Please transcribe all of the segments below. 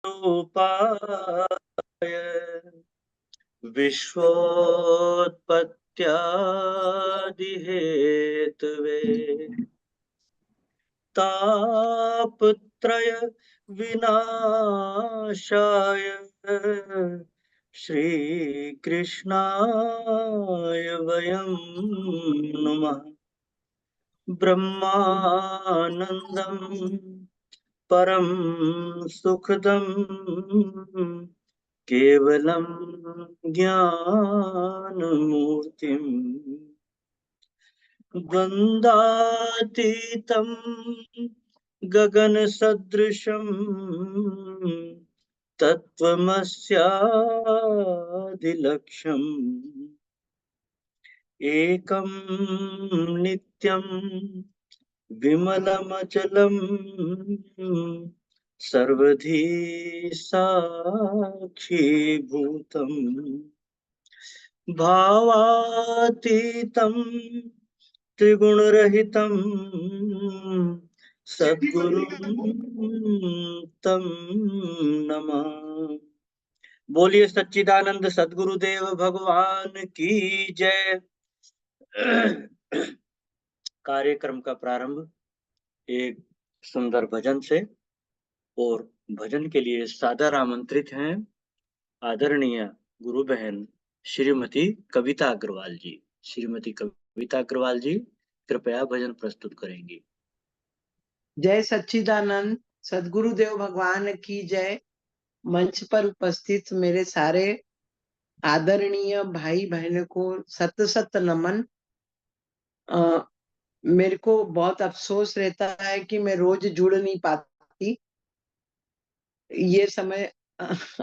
रूपाय विश्वोत्पत्त्यादिहेतवे तापत्रय विनाशाय श्रीकृष्णाय वयं नुमः। ब्रह्मानन्दं परं सुखदं केवलं ज्ञानमूर्तिम् द्वन्द्वातीतं गगनसदृशं तत्त्वमस्यादिलक्ष्यम् एकं नित्यं विमलमचलं सर्वधी साक्षीभूतम् भावातीतं त्रिगुणरहितं सद्गुरुं तं नमः। बोलिए सच्चिदानंद सद्गुरुदेव भगवान की जय। कार्यक्रम का प्रारंभ एक सुंदर भजन से, और भजन के लिए सादर आमंत्रित हैं आदरणीय गुरु बहन श्रीमती कविता अग्रवाल जी। श्रीमती कविता अग्रवाल जी कृपया भजन प्रस्तुत करेंगी। जय सच्चिदानंद सद्गुरुदेव भगवान की जय। मंच पर उपस्थित मेरे सारे आदरणीय भाई बहनों को सत सत नमन। मेरे को बहुत अफसोस रहता है कि मैं रोज जुड़ नहीं पाती। ये समय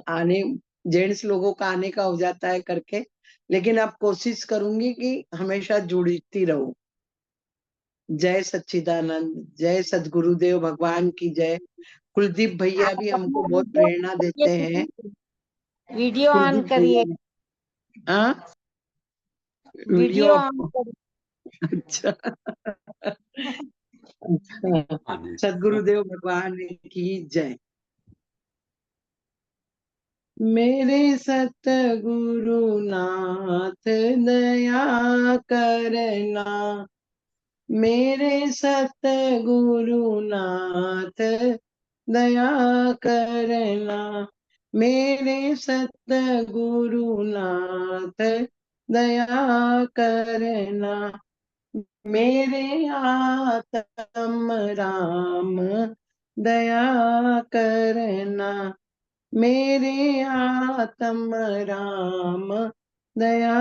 आने जेंट्स लोगों का आने का हो जाता है करके, लेकिन अब कोशिश करूंगी कि हमेशा जुड़ती रहूं। जय सच्चिदानंद, जय सद्गुरुदेव भगवान की जय। कुलदीप भैया भी हमको बहुत प्रेरणा देते हैं। वीडियो ऑन कुलदीप करिए। भैया, हाँ वीडियो ऑन करिए। अच्छा सद्गुरुदेव भगवान की जय। मेरे सतगुरु नाथ दया करना, मेरे सतगुरु नाथ दया करना, मेरे सतगुरु नाथ दया करना, मेरे आत्म राम दया करना, मेरे आत्म राम दया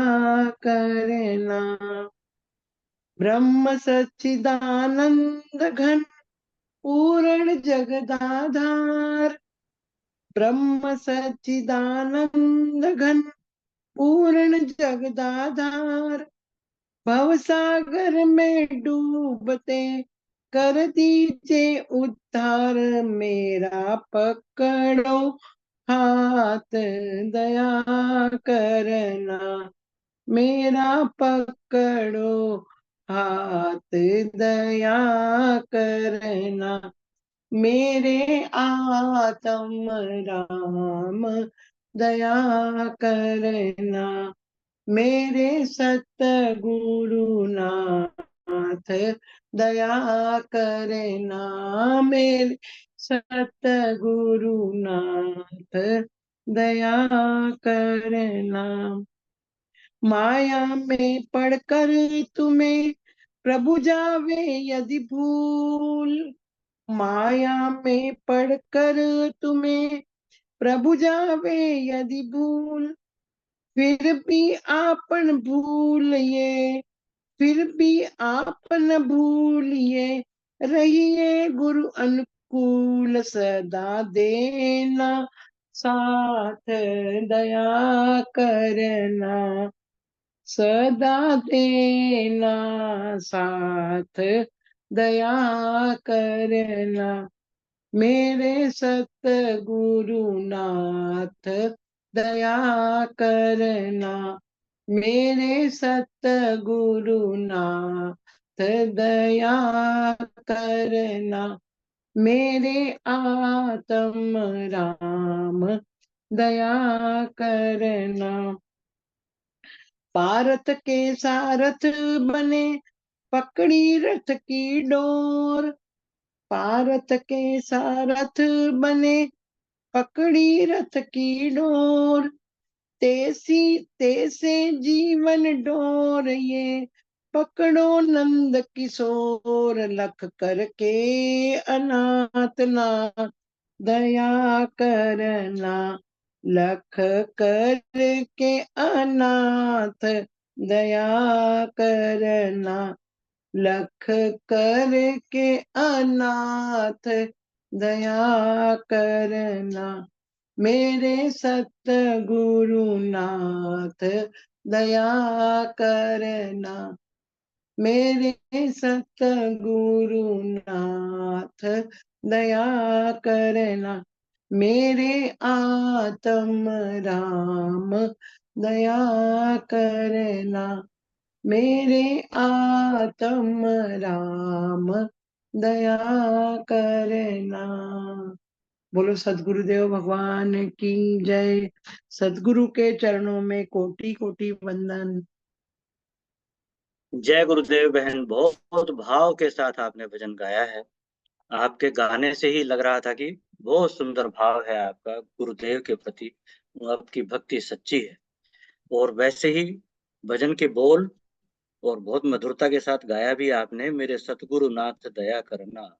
करना। ब्रह्म सच्चिदानंद घन पूर्ण जगदाधार, ब्रह्म सच्चिदानंद घन पूर्ण जगदाधार, भवसागर में डूबते कर दीजिए उद्धार, मेरा पकड़ो हाथ दया करना, मेरा पकड़ो हाथ दया करना, मेरे आत्म राम दया करना, मेरे सतगुरु नाथ दया करना, मेरे सतगुरु नाथ दया करना। माया में पड़कर तुम्हें प्रभु जावे यदि भूल, माया में पड़कर तुम्हें प्रभु जावे यदि भूल, फिर भी आपन भूलिए, फिर भी आपन भूलिए, रहिए गुरु अनुकूल सदा देना साथ दया करना, सदा देना साथ दया करना, मेरे सतगुरु नाथ दया करना, मेरे सतगुरु नाथ दया करना, मेरे आत्म राम दया करना। पारत के सारथ बने पकड़ी रथ की डोर, पारत के सारथ बने पकड़ी रथ की डोर, तैसे जीवन डोर ये पकड़ो नंद किशोर, लख करके अनाथ ना दया करना, लख करके अनाथ दया करना, लख करके अनाथ दया करना। मेरे सतगुरुनाथ दया करना, मेरे सतगुरुनाथ दया करना, मेरे आत्म राम दया करना, मेरे आत्म राम दया करना। बोलो सदगुरुदेव भगवान की जय। सदगुरु के चरणों में कोटि कोटि वंदन। जय गुरुदेव बहन, बहुत भाव के साथ आपने भजन गाया है। आपके गाने से ही लग रहा था कि बहुत सुंदर भाव है आपका गुरुदेव के प्रति, आपकी भक्ति सच्ची है। और वैसे ही भजन के बोल और बहुत मधुरता के साथ गाया भी आपने, मेरे सतगुरु नाथ दया करना,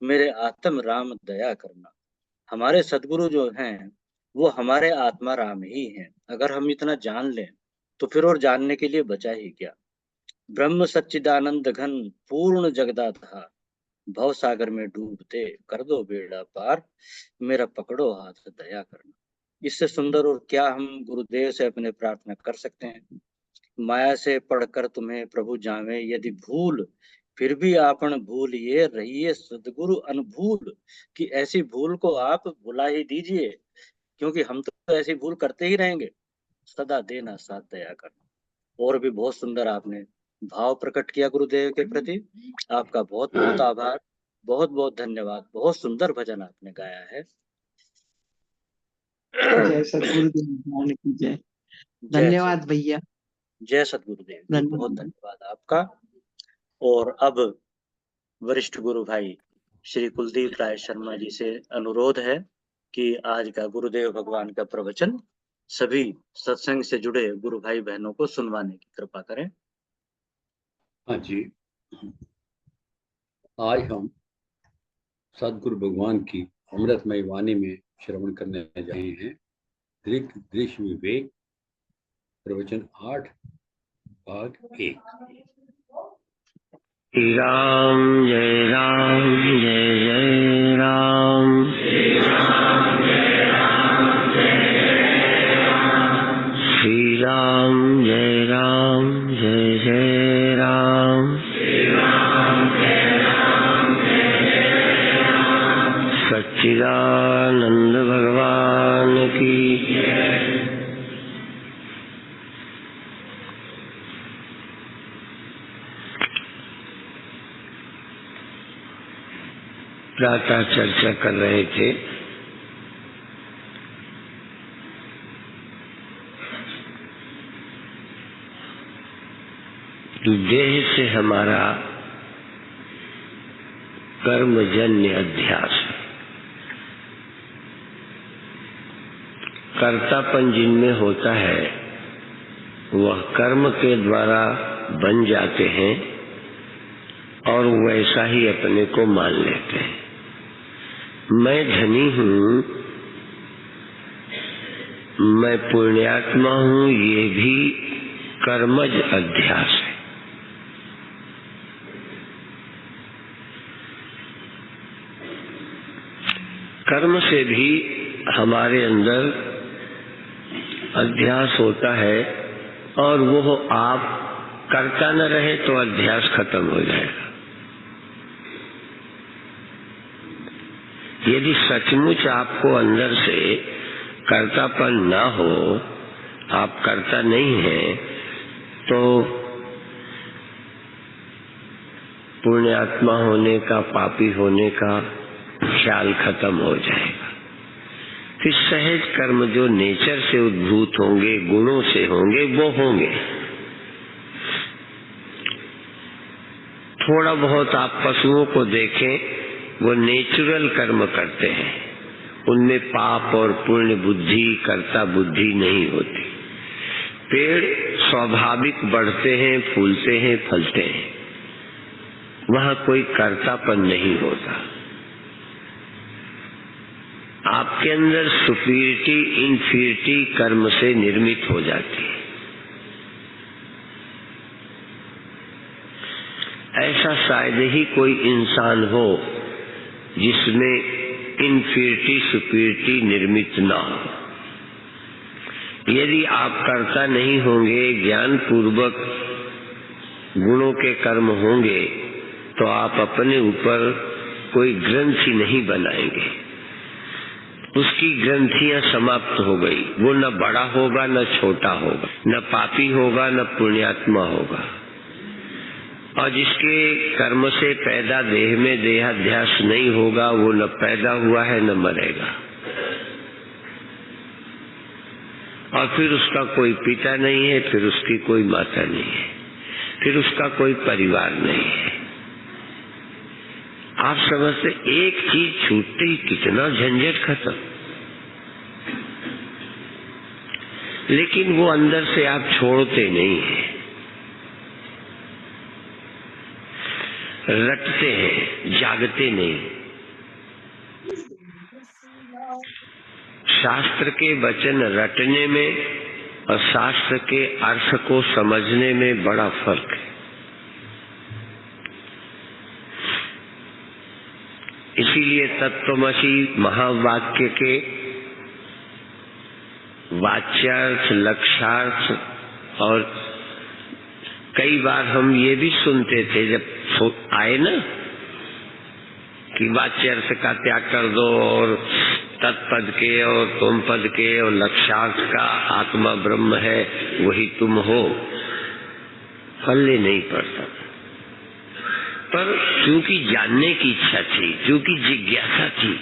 मेरे आत्म राम दया करना। हमारे सतगुरु जो हैं वो हमारे आत्मा राम ही हैं। अगर हम इतना जान लें तो फिर और जानने के लिए बचा ही क्या। ब्रह्म सच्चिदानंद घन पूर्ण जगदाधार, भव सागर में डूबते कर दो बेड़ा पार, मेरा पकड़ो हाथ दया करना। इससे सुंदर और क्या हम गुरुदेव से अपने प्रार्थना कर सकते हैं। माया से पढ़कर तुम्हें प्रभु जावे यदि भूल, फिर भी आपन भूल ये रहिए सदगुरु अनभूल, कि ऐसी भूल को आप भुला ही दीजिए, क्योंकि हम तो ऐसी भूल करते ही रहेंगे। सदा देना साथ दया करना। और भी बहुत सुंदर आपने भाव प्रकट किया गुरुदेव के प्रति। आपका बहुत बहुत आभार, बहुत बहुत धन्यवाद। बहुत सुंदर भजन आपने गाया है। जय सदगुरुदेव भगवान की जय। जय धन्यवाद भैया, जय सतगुरुदेव जी, बहुत धन्यवाद। धन्यवाद आपका। और अब वरिष्ठ गुरु भाई श्री कुलदीप राय शर्मा जी से अनुरोध है कि आज का गुरुदेव भगवान का प्रवचन सभी सत्संग से जुड़े गुरु भाई बहनों को सुनवाने की कृपा करें। हाँ जी, आज हम सदगुरु भगवान की अमृतमय वाणी में श्रवण करने जा रहे हैं। दृश्य विवेक, प्रवचन 8 भाग 1। श्री राम जय राम जय जय राम, श्री राम जय राम जय राम, श्री राम जय राम जय जय राम, श्री राम जय राम जय राम, सच्चिदानंद भगवान की प्रातः चर्चा कर रहे थे। देह से हमारा कर्मजन्य अध्यास, कर्तापन जिनमें होता है वह कर्म के द्वारा बन जाते हैं और वैसा ही अपने को मान लेते हैं। मैं धनी हूँ, मैं पुण्यात्मा हूँ, ये भी कर्मज अध्यास है। कर्म से भी हमारे अंदर अध्यास होता है और वो आप करता न रहे तो अध्यास खत्म हो जाएगा। यदि सचमुच आपको अंदर से कर्तापन न हो, आप करता नहीं हैं, तो पुण्यात्मा होने का, पापी होने का ख्याल खत्म हो जाएगा। फिर सहज कर्म जो नेचर से उद्भूत होंगे, गुणों से होंगे, वो होंगे। थोड़ा बहुत आप पशुओं को देखें, वो नेचुरल कर्म करते हैं, उनमें पाप और पुण्य बुद्धि, कर्ता बुद्धि नहीं होती। पेड़ स्वाभाविक बढ़ते हैं, फूलते हैं, फलते हैं, वहां कोई कर्तापन नहीं होता। आपके अंदर सुपीरियरिटी इंफीरियरिटी कर्म से निर्मित हो जाती है। ऐसा शायद ही कोई इंसान हो जिसमें इंफीरियरिटी सुपीरियरिटी निर्मित ना हो। यदि आप कर्ता नहीं होंगे, ज्ञान पूर्वक गुणों के कर्म होंगे, तो आप अपने ऊपर कोई ग्रंथि नहीं बनाएंगे। उसकी ग्रंथियां समाप्त हो गई। वो न बड़ा होगा न छोटा होगा, न पापी होगा न पुण्यात्मा होगा। और जिसके कर्म से पैदा देह में देहाध्यास नहीं होगा, वो न पैदा हुआ है न मरेगा। और फिर उसका कोई पिता नहीं है, फिर उसकी कोई माता नहीं है, फिर उसका कोई परिवार नहीं है। आप समझते एक चीज छूटते ही कितना झंझट खत्म। लेकिन वो अंदर से आप छोड़ते नहीं हैं, रटते हैं, जागते नहीं। शास्त्र के वचन रटने में और शास्त्र के अर्थ को समझने में बड़ा फर्क है। इसीलिए तत्वमसि महावाक्य के वाच्यार्थ, लक्ष्यार्थ, और कई बार हम ये भी सुनते थे जब आए ना कि वाच्यार्थ का त्याग कर दो और तत्पद के और तुम पद के और लक्ष्यार्थ का आत्मा ब्रह्म है, वही तुम हो। पल्ले नहीं पड़ता। पर क्योंकि जानने की इच्छा थी, क्योंकि जिज्ञासा थी,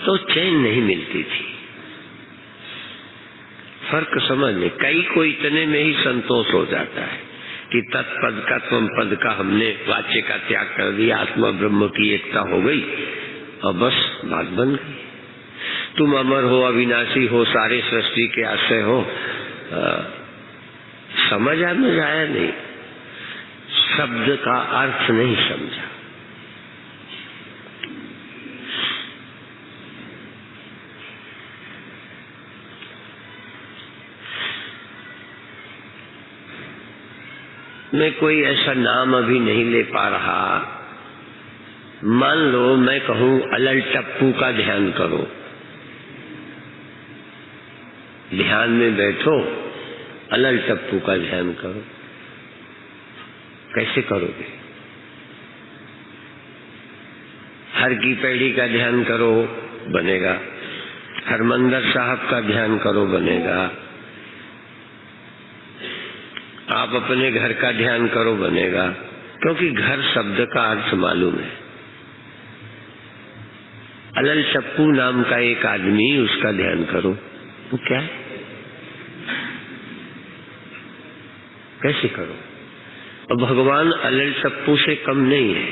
तो चैन नहीं मिलती थी। फर्क समझने, कई को इतने में ही संतोष हो जाता है कि तत्पद का त्वम पद का हमने वाच्य का त्याग कर दिया, आत्मा ब्रह्म की एकता हो गई और बस बात बन गई। तुम अमर हो, अविनाशी हो, सारे सृष्टि के आश्रय हो। समझ में आया नहीं, शब्द का अर्थ नहीं समझा। मैं कोई ऐसा नाम अभी नहीं ले पा रहा। मान लो मैं कहूं अलल टप्पू का ध्यान करो, ध्यान में बैठो, अलल टप्पू का ध्यान करो। कैसे करोगे? हर की पैड़ी का ध्यान करो, बनेगा। हरमंदर साहब का ध्यान करो, बनेगा। आप अपने घर का ध्यान करो, बनेगा। क्योंकि घर शब्द का अर्थ मालूम है। अलल टप्पू नाम का एक आदमी, उसका ध्यान करो, वो क्या है? कैसे करो? और भगवान अलल टप्पू से कम नहीं है।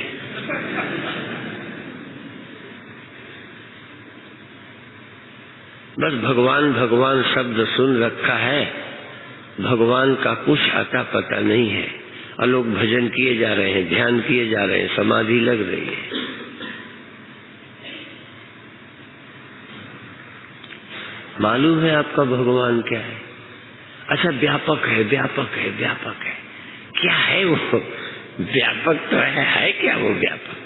बस भगवान भगवान शब्द सुन रखा है, भगवान का कुछ अता पता नहीं है। और लोग भजन किए जा रहे हैं, ध्यान किए जा रहे हैं, समाधि लग रही है। मालूम है आपका भगवान क्या है? अच्छा, व्यापक है, व्यापक है, व्यापक है। क्या है वो? व्यापक तो है क्या वो व्यापक?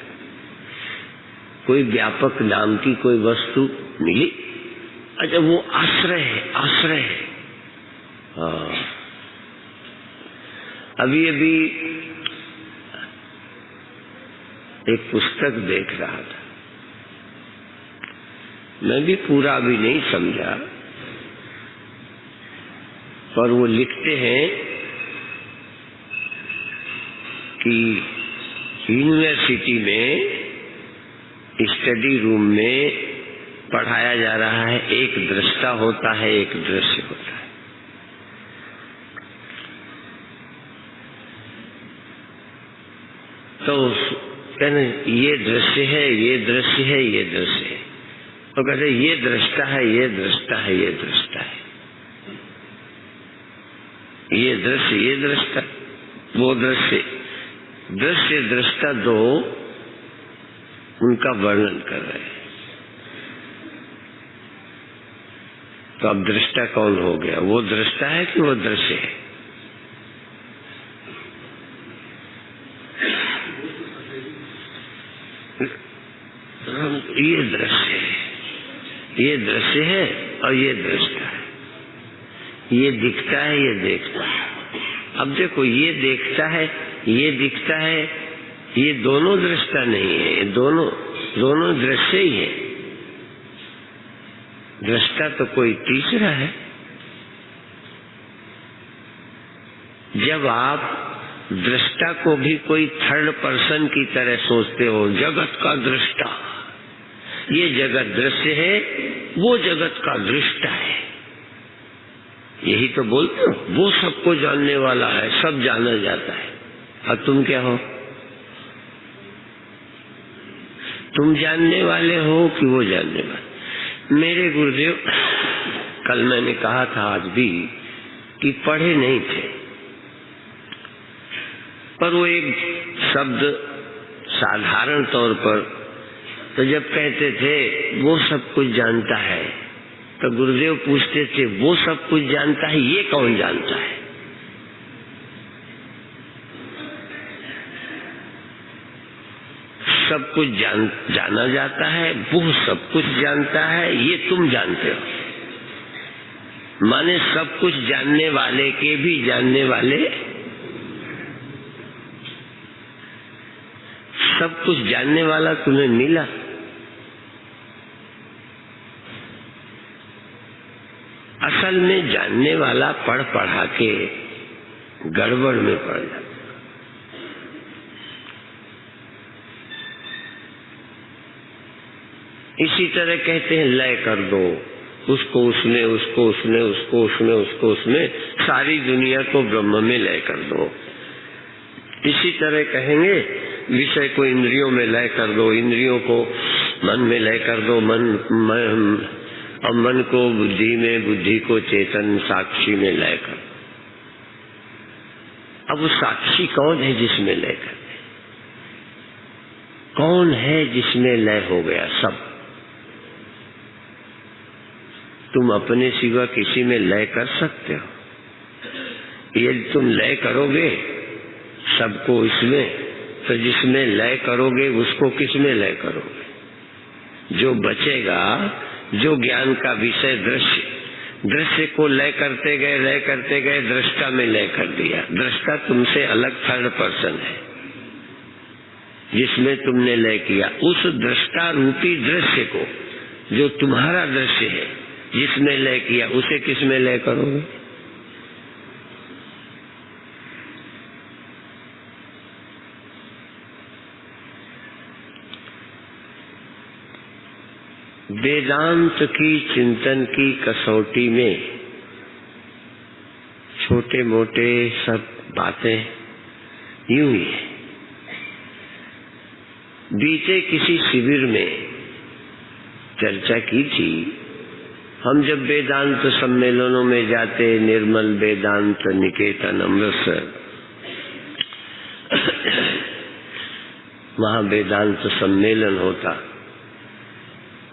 कोई व्यापक नाम की कोई वस्तु मिली? अच्छा, वो आश्रय है, आश्रय है। हाँ, अभी अभी एक पुस्तक देख रहा था, मैं भी पूरा अभी नहीं समझा, पर वो लिखते हैं कि यूनिवर्सिटी में स्टडी रूम में पढ़ाया जा रहा है, एक दृष्टा होता है, एक दृश्य होता है। तो कहने ये दृश्य है, ये दृश्य है, ये दृश्य है। तो कहते ये दृष्टा है, ये दृष्टा है, ये दृष्टा है, ये दृश्य, ये दृष्टा, वो दृश्य। दृश्य दृष्टा दो, उनका वर्णन कर रहे हैं। तो अब दृष्टा कौन हो गया? वो दृष्टा है कि वो दृश्य है? ये दृश्य है, ये दृश्य है और ये दृष्टा है। ये दिखता है, ये देखता है। अब देखो, ये देखता है, ये दिखता है, ये दोनों दृष्टा नहीं है, ये दोनों दृश्य ही है। दृष्टा तो कोई तीसरा है। जब आप दृष्टा को भी कोई थर्ड पर्सन की तरह सोचते हो, जगत का दृष्टा, ये जगत दृश्य है, वो जगत का दृष्टा है, यही तो बोलते हो। वो सबको जानने वाला है, सब जाना जाता है। और तुम क्या हो? तुम जानने वाले हो कि वो जानने वाले? मेरे गुरुदेव, कल मैंने कहा था, आज भी, कि पढ़े नहीं थे, पर वो एक शब्द साधारण तौर पर, तो जब कहते थे वो सब कुछ जानता है, तो गुरुदेव पूछते थे वो सब कुछ जानता है, ये कौन जानता है? सब कुछ जाना जाता है, वो सब कुछ जानता है, ये तुम जानते हो। माने सब कुछ जानने वाले के भी जानने वाले, सब कुछ जानने वाला तुम्हें मिला। असल में जानने वाला पढ़ पढ़ा के गड़बड़ में पड़ जाता। इसी तरह कहते हैं लय कर दो, उसको उसमें, उसको उसमें, उसको उसमें, उसको उसमें, सारी दुनिया को ब्रह्म में लय कर दो। इसी तरह कहेंगे विषय को इंद्रियों में लय कर दो, इंद्रियों को मन में लय कर दो, और मन को बुद्धि में, बुद्धि को चेतन साक्षी में लय कर। अब वो साक्षी कौन है जिसमें लय कर दे? कौन है जिसमें लय हो गया सब? तुम अपने सिवा किसी में लय कर सकते हो? यदि तुम लय करोगे सबको इसमें, तो जिसमें लय करोगे उसको किसमें लय करोगे? जो बचेगा, जो ज्ञान का विषय दृश्य, दृश्य को लय करते गए दृष्टा में लय कर दिया। दृष्टा तुमसे अलग थर्ड पर्सन है, जिसमें तुमने लय किया। उस दृष्टा रूपी दृश्य को, जो तुम्हारा दृश्य है, जिसमें लय किया, उसे किसमें लय करोगे? वेदांत की चिंतन की कसौटी में छोटे मोटे सब बातें यूं ही है। बीते किसी शिविर में चर्चा की थी, हम जब वेदांत सम्मेलनों में जाते, निर्मल वेदांत निकेतन अमृतसर, वहां वेदांत सम्मेलन होता।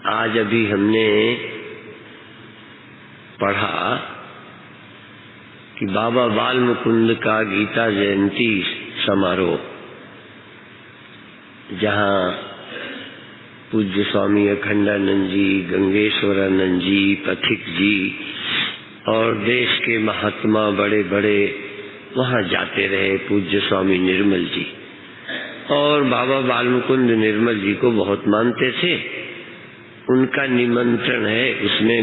आज अभी हमने पढ़ा कि बाबा बाल मुकुंद का गीता जयंती समारोह, जहां पूज्य स्वामी अखंडानंद जी, गंगेश्वरानंद जी, पथिक जी और देश के महात्मा बड़े बड़े वहां जाते रहे। पूज्य स्वामी निर्मल जी और बाबा बाल मुकुंद निर्मल जी को बहुत मानते थे। उनका निमंत्रण है, उसमें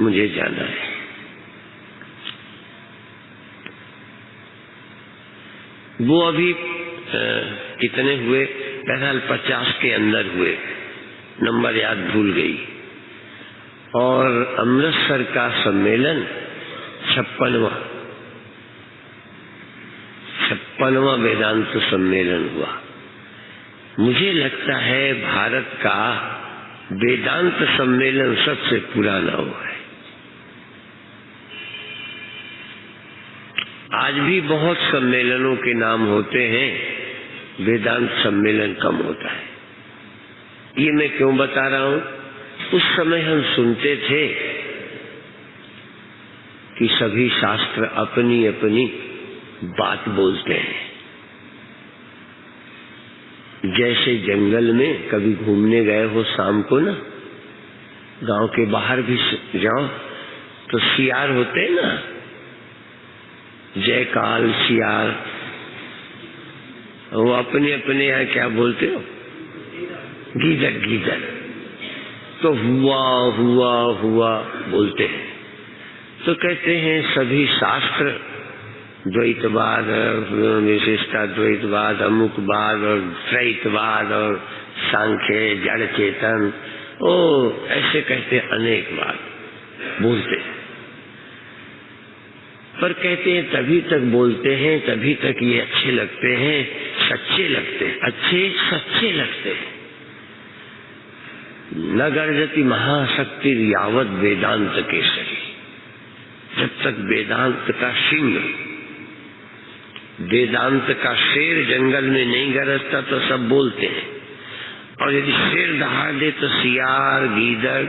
मुझे जाना है। वो अभी कितने हुए? बहरहाल 50 के अंदर हुए। नंबर याद भूल गई। और अमृतसर का सम्मेलन 56वां वेदांत सम्मेलन हुआ। मुझे लगता है भारत का वेदांत सम्मेलन सबसे पुराना हुआ है। आज भी बहुत सम्मेलनों के नाम होते हैं, वेदांत सम्मेलन कम होता है। ये मैं क्यों बता रहा हूं? उस समय हम सुनते थे कि सभी शास्त्र अपनी अपनी बात बोलते हैं। जैसे जंगल में कभी घूमने गए हो शाम को ना, गांव के बाहर भी जाओ तो सियार होते हैं ना, जयकाल सियार, वो अपने अपने यहाँ क्या बोलते हो? गीदड़ गीदड़। तो हुआ हुआ हुआ बोलते हैं। तो कहते हैं सभी शास्त्र द्वैतवाद, विशिष्टाद्वैतवाद, अमुकवाद और त्रैतवाद और सांख्य, जड़ चेतन, ओ ऐसे कहते अनेक बात बोलते हैं। पर कहते हैं तभी तक बोलते हैं, तभी तक ये अच्छे लगते हैं, सच्चे लगते हैं, अच्छे सच्चे लगते हैं। न गर्जति महाशक्ति यावत वेदांत केसरी। जब तक वेदांत का सिंह, वेदांत का शेर जंगल में नहीं गरजता तो सब बोलते हैं, और यदि शेर दहाड़ दे तो सियार गीदड़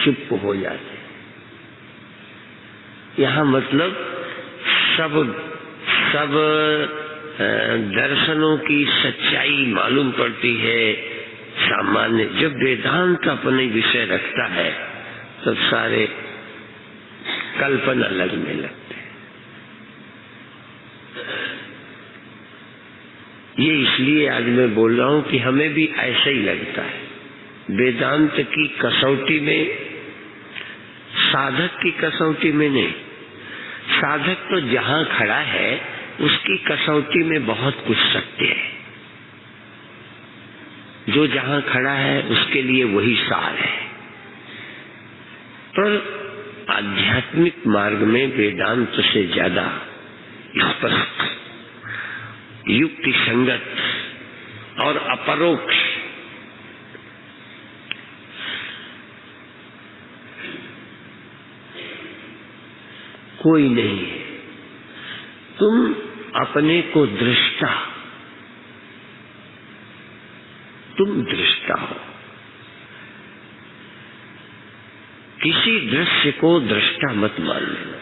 चुप हो जाते। यहाँ मतलब सब दर्शनों की सच्चाई मालूम पड़ती है। सामान्य जब वेदांत अपने विषय रखता है तो सारे कल्पना लगने लगते हैं। ये इसलिए आज मैं बोल रहा हूं कि हमें भी ऐसा ही लगता है। वेदांत की कसौटी में, साधक की कसौटी में नहीं। साधक तो जहां खड़ा है उसकी कसौटी में बहुत कुछ सत्य है। जो जहां खड़ा है उसके लिए वही सार है। पर आध्यात्मिक मार्ग में वेदांत से ज्यादा स्पष्ट, युक्ति संगत और अपरोक्ष कोई नहीं है। तुम अपने को दृष्टा, तुम दृष्टा हो। किसी दृश्य को दृष्टा मत मान लेना।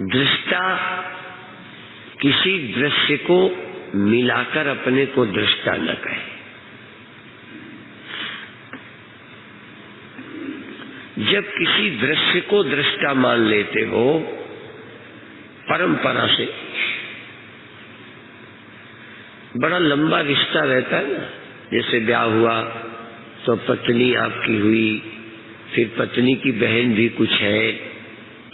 दृष्टा किसी दृश्य को मिलाकर अपने को दृष्टा न कहे। जब किसी दृश्य को दृष्टा मान लेते हो परंपरा से, बड़ा लंबा रिश्ता रहता है ना। जैसे ब्याह हुआ तो पत्नी आपकी हुई, फिर पत्नी की बहन भी कुछ है,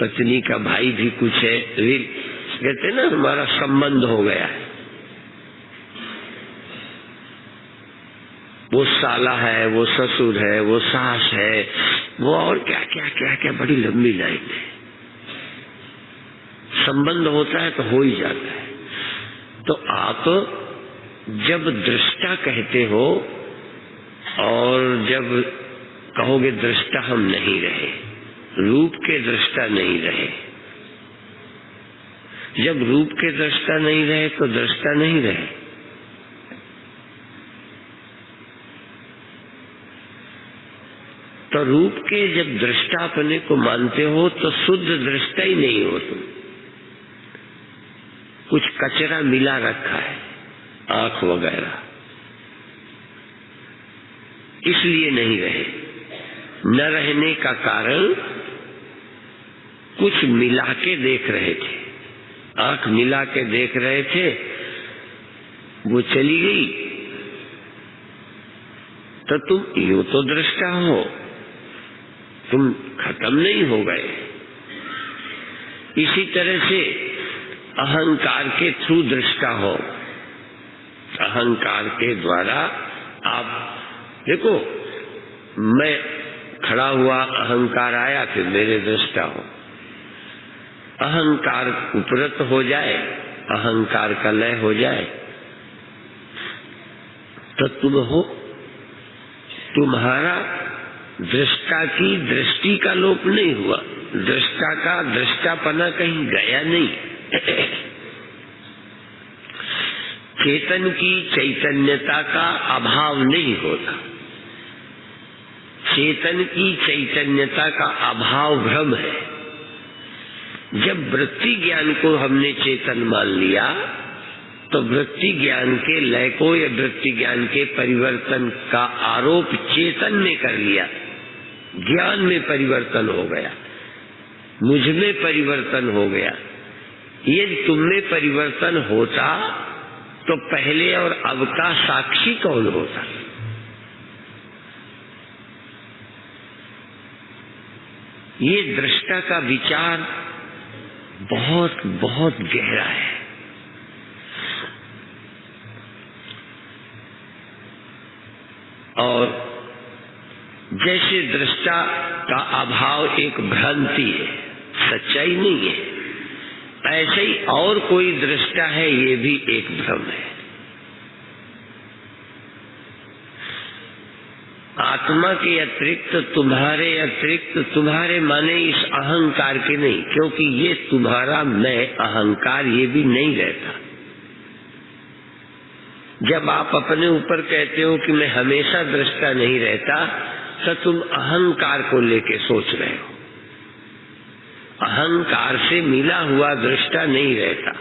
पत्नी का भाई भी कुछ है, कहते ना हमारा संबंध हो गया है। वो साला है, वो ससुर है, वो सास है, वो और क्या क्या क्या क्या, बड़ी लंबी लाइन है। संबंध होता है तो हो ही जाता है। तो आप जब दृष्टा कहते हो और जब कहोगे दृष्टा हम नहीं रहे, रूप के दृष्टा नहीं रहे। जब रूप के दृष्टा नहीं रहे तो दृष्टा नहीं रहे। तो रूप के जब दृष्टा अपने को मानते हो तो शुद्ध दृष्टा ही नहीं हो तुम। कुछ कचरा मिला रखा है, आंख वगैरह, इसलिए नहीं रहे। न रहने का कारण कुछ मिला के देख रहे थे, आंख मिला के देख रहे थे, वो चली गई तो तुम यूं तो दृष्टा हो, तुम खत्म नहीं हो गए। इसी तरह से अहंकार के थ्रू दृष्टा हो, अहंकार के द्वारा आप देखो, मैं खड़ा हुआ, अहंकार आया, फिर मेरे दृष्टा हो। अहंकार उपरत हो जाए, अहंकार का लय हो जाए तो तुम हो। तुम्हारा दृष्टा की दृष्टि का लोप नहीं हुआ, दृष्टा का दृष्टापना कहीं गया नहीं। चेतन की चैतन्यता का अभाव नहीं होता, चेतन की चैतन्यता का अभाव भ्रम है। जब वृत्ति ज्ञान को हमने चेतन मान लिया तो वृत्ति ज्ञान के लय को या वृत्ति ज्ञान के परिवर्तन का आरोप चेतन में कर लिया। ज्ञान में परिवर्तन हो गया, मुझ में परिवर्तन हो गया। यदि तुम में परिवर्तन होता तो पहले और अब का साक्षी कौन होता? ये दृष्टा का विचार बहुत बहुत गहरा है। और जैसे दृष्टा का अभाव एक भ्रांति है, सच्चाई नहीं है, ऐसे ही और कोई दृष्टा है, ये भी एक भ्रम है। आत्मा के अतिरिक्त तुम्हारे माने इस अहंकार के नहीं, क्योंकि ये तुम्हारा मैं अहंकार ये भी नहीं रहता। जब आप अपने ऊपर कहते हो कि मैं हमेशा दृष्टा नहीं रहता, तो तुम अहंकार को लेके सोच रहे हो। अहंकार से मिला हुआ दृष्टा नहीं रहता।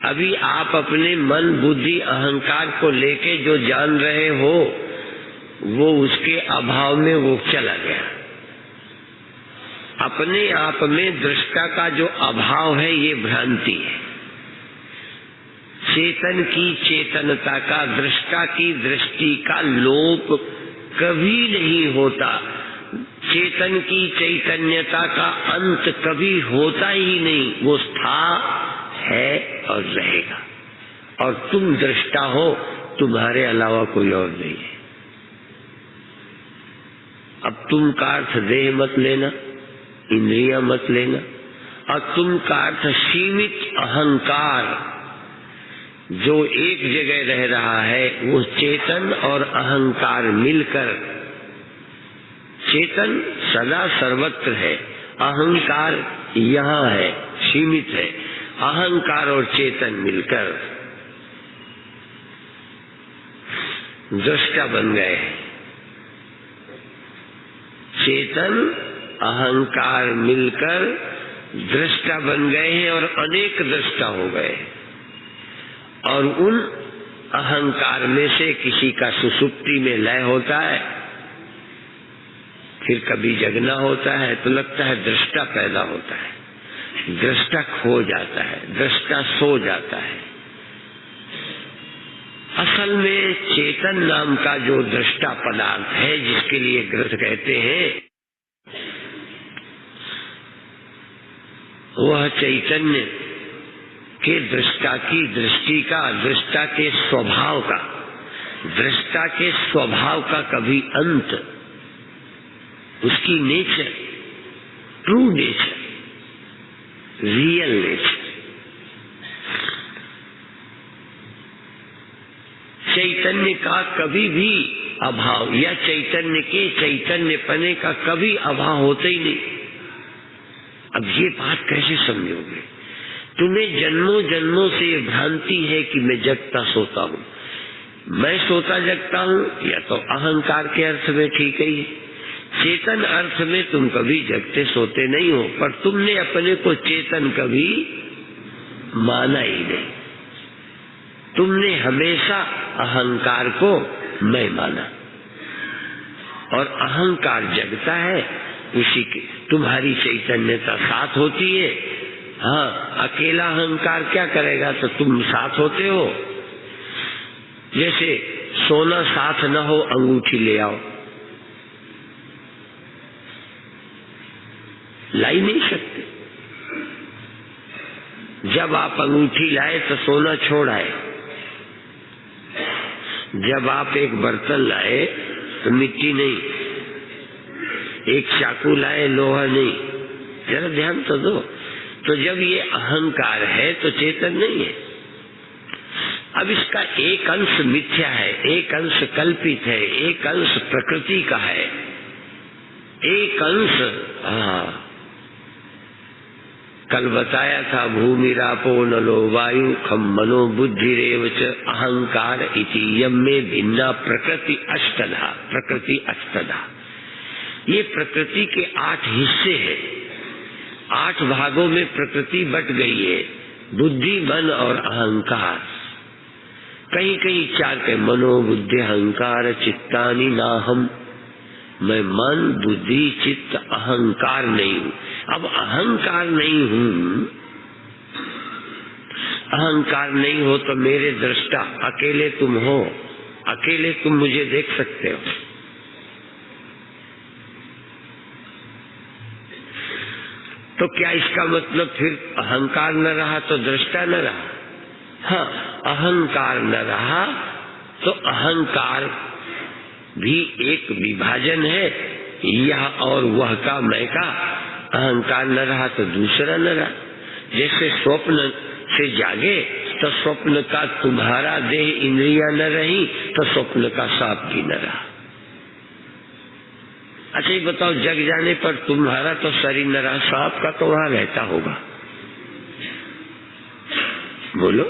अभी आप अपने मन बुद्धि अहंकार को लेके जो जान रहे हो वो उसके अभाव में वो चला गया। अपने आप में दृष्टा का जो अभाव है ये भ्रांति है। चेतन की चेतनता का, दृष्टा की दृष्टि का लोप कभी नहीं होता। चेतन की चैतन्यता का अंत कभी होता ही नहीं, वो था, है और रहेगा। और तुम दृष्टा हो, तुम्हारे अलावा कोई और नहीं है। अब तुम का अर्थ देह मत लेना, इंद्रियां मत लेना, और तुम का अर्थ सीमित अहंकार जो एक जगह रह रहा है, वो चेतन और अहंकार मिलकर, चेतन सदा सर्वत्र है, अहंकार यहाँ है, सीमित है। अहंकार और चेतन मिलकर दृष्टा बन गए। चेतन अहंकार मिलकर दृष्टा बन गए हैं और अनेक दृष्टा हो गए। और उन अहंकार में से किसी का सुषुप्ति में लय होता है, फिर कभी जगना होता है तो लगता है दृष्टा पैदा होता है, दृष्टा खो जाता है, दृष्टा सो जाता है। असल में चेतन नाम का जो दृष्टा पदार्थ है, जिसके लिए ग्रंथ कहते हैं, वह चैतन्य के दृष्टा की दृष्टि का, दृष्टा के स्वभाव का, दृष्टा के स्वभाव का कभी अंत, उसकी nature, true nature, real nature, चैतन्य का कभी भी अभाव या चैतन्य के चैतन्य पने का कभी अभाव होता ही नहीं। अब ये बात कैसे समझोगे? तुम्हें जन्मों जन्मों से ये भ्रांति है कि मैं जगता सोता हूँ। मैं सोता जगता हूँ या तो अहंकार के अर्थ में ठीक ही है। चेतन अर्थ में तुम कभी जगते सोते नहीं हो, पर तुमने अपने को चेतन कभी माना ही नहीं। तुमने हमेशा अहंकार को मैं माना, और अहंकार जगता है, उसी के तुम्हारी चैतन्यता साथ होती है। हाँ, अकेला अहंकार क्या करेगा, तो तुम साथ होते हो। जैसे सोना साथ न हो, अंगूठी ले आओ, लाई नहीं सकते। जब आप अंगूठी लाए तो सोना छोड़ आए। जब आप एक बर्तन लाए तो मिट्टी नहीं, एक चाकू लाए लोहा नहीं, जरा ध्यान तो दो। तो जब ये अहंकार है तो चेतन नहीं है। अब इसका एक अंश मिथ्या है, एक अंश कल्पित है, एक अंश प्रकृति का है, एक अंश कल बताया था भूमि रापो नलो वायु खम मनो बुद्धि रेवच अहंकार इति यम में भिन्ना प्रकृति अष्टधा। प्रकृति अष्टधा, ये प्रकृति के 8 हिस्से हैं। 8 भागों में प्रकृति बट गई है, बुद्धि मन और अहंकार। कहीं कहीं 4 के मनो बुद्धि अहंकार चित्तानि नाहम, मैं मन बुद्धि चित्त अहंकार नहीं हूँ। अब अहंकार नहीं हूँ, अहंकार नहीं हो तो मेरे दृष्टा अकेले तुम हो, अकेले तुम मुझे देख सकते हो। तो क्या इसका मतलब फिर अहंकार न रहा तो दृष्टा न रहा? हाँ, अहंकार न रहा तो अहंकार भी एक विभाजन है, यह और वह का मैं का। अहंकार न रहा तो दूसरा न रहा। जैसे स्वप्न से जागे तो स्वप्न का तुम्हारा देह इंद्रिया न रही तो स्वप्न का सांप भी न रहा। अच्छा ये बताओ, जग जाने पर तुम्हारा तो शरीर न रहा, सांप का तो वहां रहता होगा, बोलो।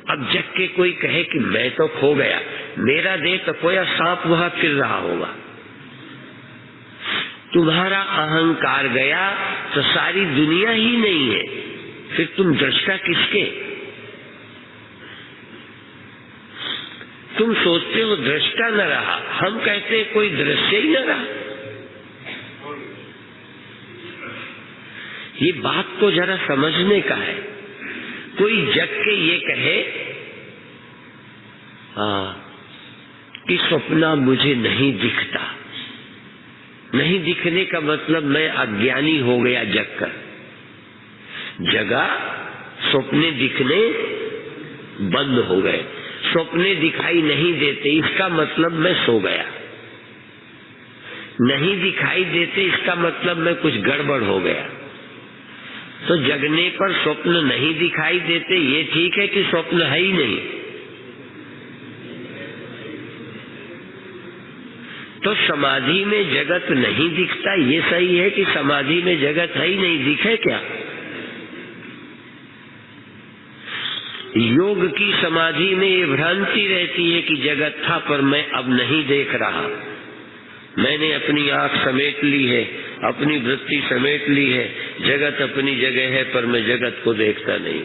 अब जग के कोई कहे कि मैं तो खो गया, मेरा देह तो खोया, सांप वहां फिर रहा होगा। तुम्हारा अहंकार गया तो सारी दुनिया ही नहीं है, फिर तुम दृष्टा किसके? तुम सोचते हो दृष्टा न रहा, हम कहते हैं कोई दृश्य ही न रहा। ये बात को जरा समझने का है। कोई जग के ये कहे कि स्वप्न मुझे नहीं दिखता, नहीं दिखने का मतलब मैं अज्ञानी हो गया जग कर। जगा, स्वप्ने दिखने बंद हो गए, स्वप्ने दिखाई नहीं देते, इसका मतलब मैं सो गया। नहीं दिखाई देते इसका मतलब मैं कुछ गड़बड़ हो गया। तो जगने पर स्वप्न नहीं दिखाई देते, ये ठीक है कि स्वप्न है ही नहीं? तो समाधि में जगत नहीं दिखता, ये सही है कि समाधि में जगत है ही नहीं, दिखे क्या? योग की समाधि में ये भ्रांति रहती है कि जगत था पर मैं अब नहीं देख रहा, मैंने अपनी आंख समेट ली है, अपनी वृत्ति समेट ली है, जगत अपनी जगह है पर मैं जगत को देखता नहीं।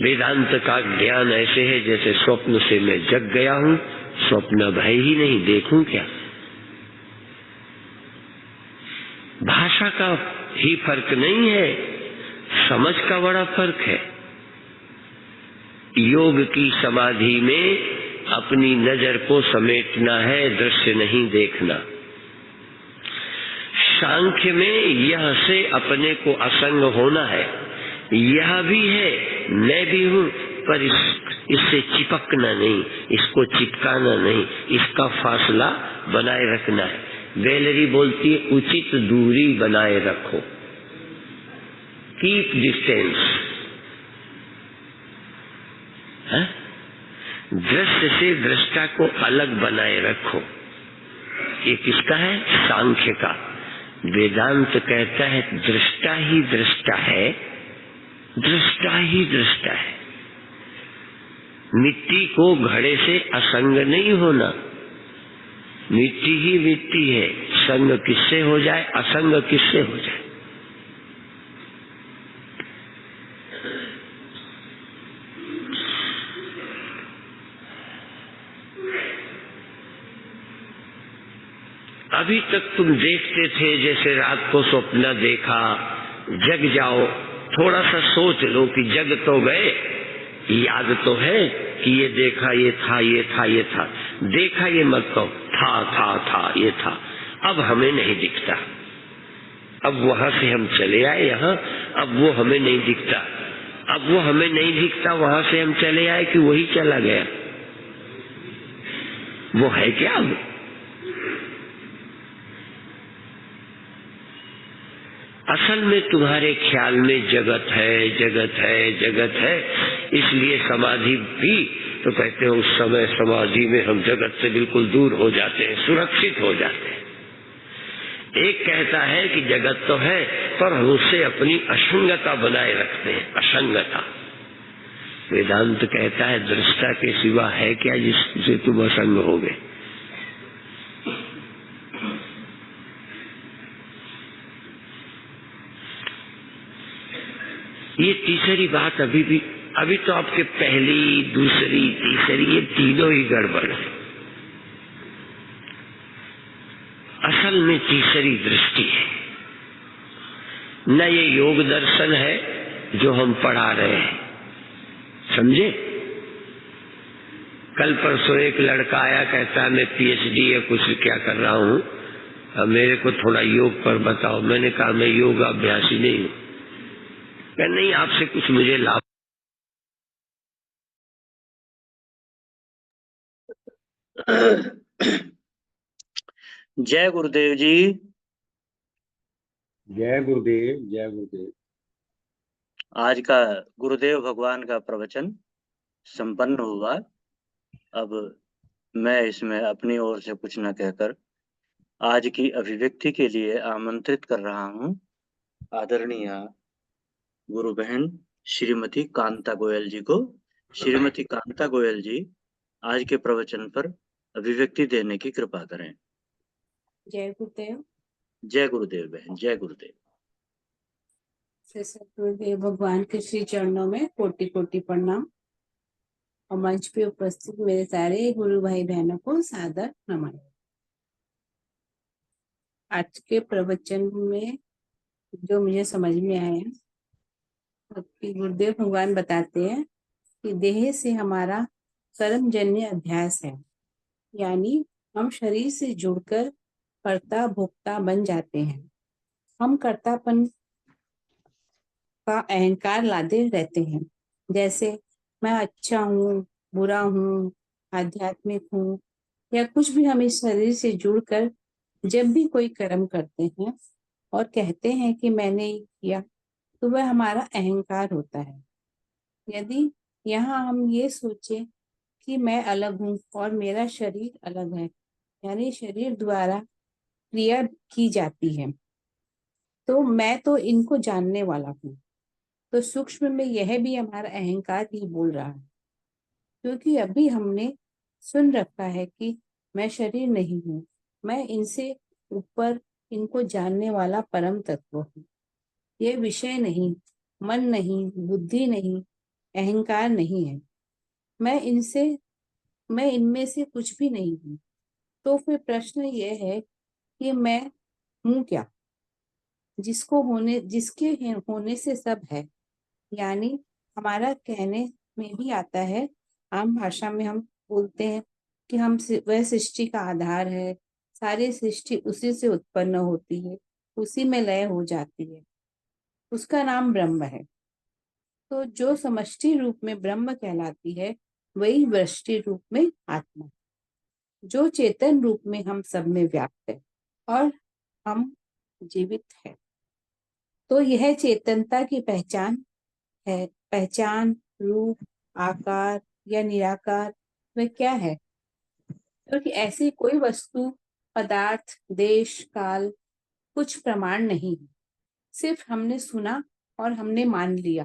वेदांत का ज्ञान ऐसे है जैसे स्वप्न से मैं जग गया हूँ, स्वप्न भय ही नहीं, देखूं क्या? भाषा का ही फर्क नहीं है, समझ का बड़ा फर्क है। योग की समाधि में अपनी नजर को समेटना है, दृश्य नहीं देखना। सांख्य में यह से अपने को असंग होना है, यह भी है, मैं भी हूँ, पर इससे चिपकना नहीं, इसको चिपकाना नहीं, इसका फासला बनाए रखना है। वैलेरी बोलती है उचित दूरी बनाए रखो, कीप डिस्टेंस। दृश्य से दृष्टा को अलग बनाए रखो। ये किसका है? सांख्य का। वेदांत कहता है दृष्टा ही दृष्टा है, दृष्टा ही दृष्टा है। मिट्टी को घड़े से असंग नहीं होना, मिट्टी ही मिट्टी है, संग किससे हो जाए, असंग किससे हो जाए? अभी तक तुम देखते थे जैसे रात को स्वप्न देखा, जग जाओ, थोड़ा सा सोच लो कि जग तो गए, याद तो है कि ये देखा, ये था, ये था, ये था। देखा ये मत कहो, था, ये था। अब हमें नहीं दिखता, अब वहां से हम चले आए यहाँ, अब वो हमें नहीं दिखता। अब वो हमें नहीं दिखता, वहां से हम चले आए कि वही चला गया? वो है क्या? अब असल में तुम्हारे ख्याल में जगत है, जगत है, जगत है, इसलिए समाधि भी तो कहते हैं उस समय समाधि में हम जगत से बिल्कुल दूर हो जाते हैं, सुरक्षित हो जाते हैं। एक कहता है कि जगत तो है पर हम उससे अपनी असंगता बनाए रखते हैं, असंगता। वेदांत कहता है दृष्टा के सिवा है क्या जिससे तुम असंग हो गए? ये तीसरी बात अभी तो आपके पहली, दूसरी, तीसरी, ये तीनों ही गड़बड़ है। असल में तीसरी दृष्टि है, न ये योग दर्शन है जो हम पढ़ा रहे हैं, समझे? कल परसों एक लड़का आया, कहता है मैं पीएचडी या कुछ क्या कर रहा हूँ, अब मेरे को थोड़ा योग पर बताओ। मैंने कहा मैं योग अभ्यासी नहीं हूँ। नहीं, आपसे कुछ मुझे लाभ। जय गुरुदेव जी। जय गुरुदेव, जय गुरुदेव। आज का गुरुदेव भगवान का प्रवचन संपन्न हुआ। अब मैं इसमें अपनी ओर से कुछ न कहकर आज की अभिव्यक्ति के लिए आमंत्रित कर रहा हूँ आदरणीय गुरु बहन श्रीमती कांता गोयल जी को। श्रीमती कांता गोयल जी आज के प्रवचन पर अभिव्यक्ति देने की कृपा करें। जय गुरुदेव। जय गुरुदेव बहन, जय गुरुदेव। गुरुदेव भगवान के श्री चरणों में कोटि कोटि प्रणाम और मंच पे उपस्थित मेरे सारे गुरु भाई बहनों को सादर नमन। आज के प्रवचन में जो मुझे समझ में आया कि गुरुदेव भगवान बताते हैं कि देह से हमारा कर्मजन्य अध्यास है, यानी हम शरीर से जुड़कर कर्ता भोक्ता बन जाते हैं। हम कर्तापन का अहंकार लादे रहते हैं, जैसे मैं अच्छा हूँ, बुरा हूँ, आध्यात्मिक हूँ, या कुछ भी। हम इस शरीर से जुड़कर जब भी कोई कर्म करते हैं और कहते हैं कि मैंने किया, तो वह हमारा अहंकार होता है। यदि यहाँ हम ये सोचे कि मैं अलग हूँ और मेरा शरीर अलग है, यानी शरीर द्वारा क्रिया की जाती है, तो मैं तो इनको जानने वाला हूँ, तो सूक्ष्म में यह भी हमारा अहंकार ही बोल रहा है, क्योंकि अभी हमने सुन रखा है कि मैं शरीर नहीं हूँ, मैं इनसे ऊपर इनको जानने वाला परम तत्व हूँ। ये विषय नहीं, मन नहीं, बुद्धि नहीं, अहंकार नहीं है। मैं इनमें से कुछ भी नहीं हूँ। तो फिर प्रश्न ये है कि मैं हूँ क्या? जिसके होने से सब है, यानी हमारा कहने में भी आता है, आम भाषा में हम बोलते हैं कि वह सृष्टि का आधार है, सारी सृष्टि उसी से उत्पन्न होती है, उसी में लय हो जाती है, उसका नाम ब्रह्म है। तो जो समष्टि रूप में ब्रह्म कहलाती है, वही वृष्टि रूप में आत्मा, जो चेतन रूप में हम सब में व्याप्त है और हम जीवित है। तो यह चेतनता की पहचान है। पहचान, रूप, आकार या निराकार वह क्या है? क्योंकि ऐसी कोई वस्तु, पदार्थ, देश, काल कुछ प्रमाण नहीं है। सिर्फ हमने सुना और हमने मान लिया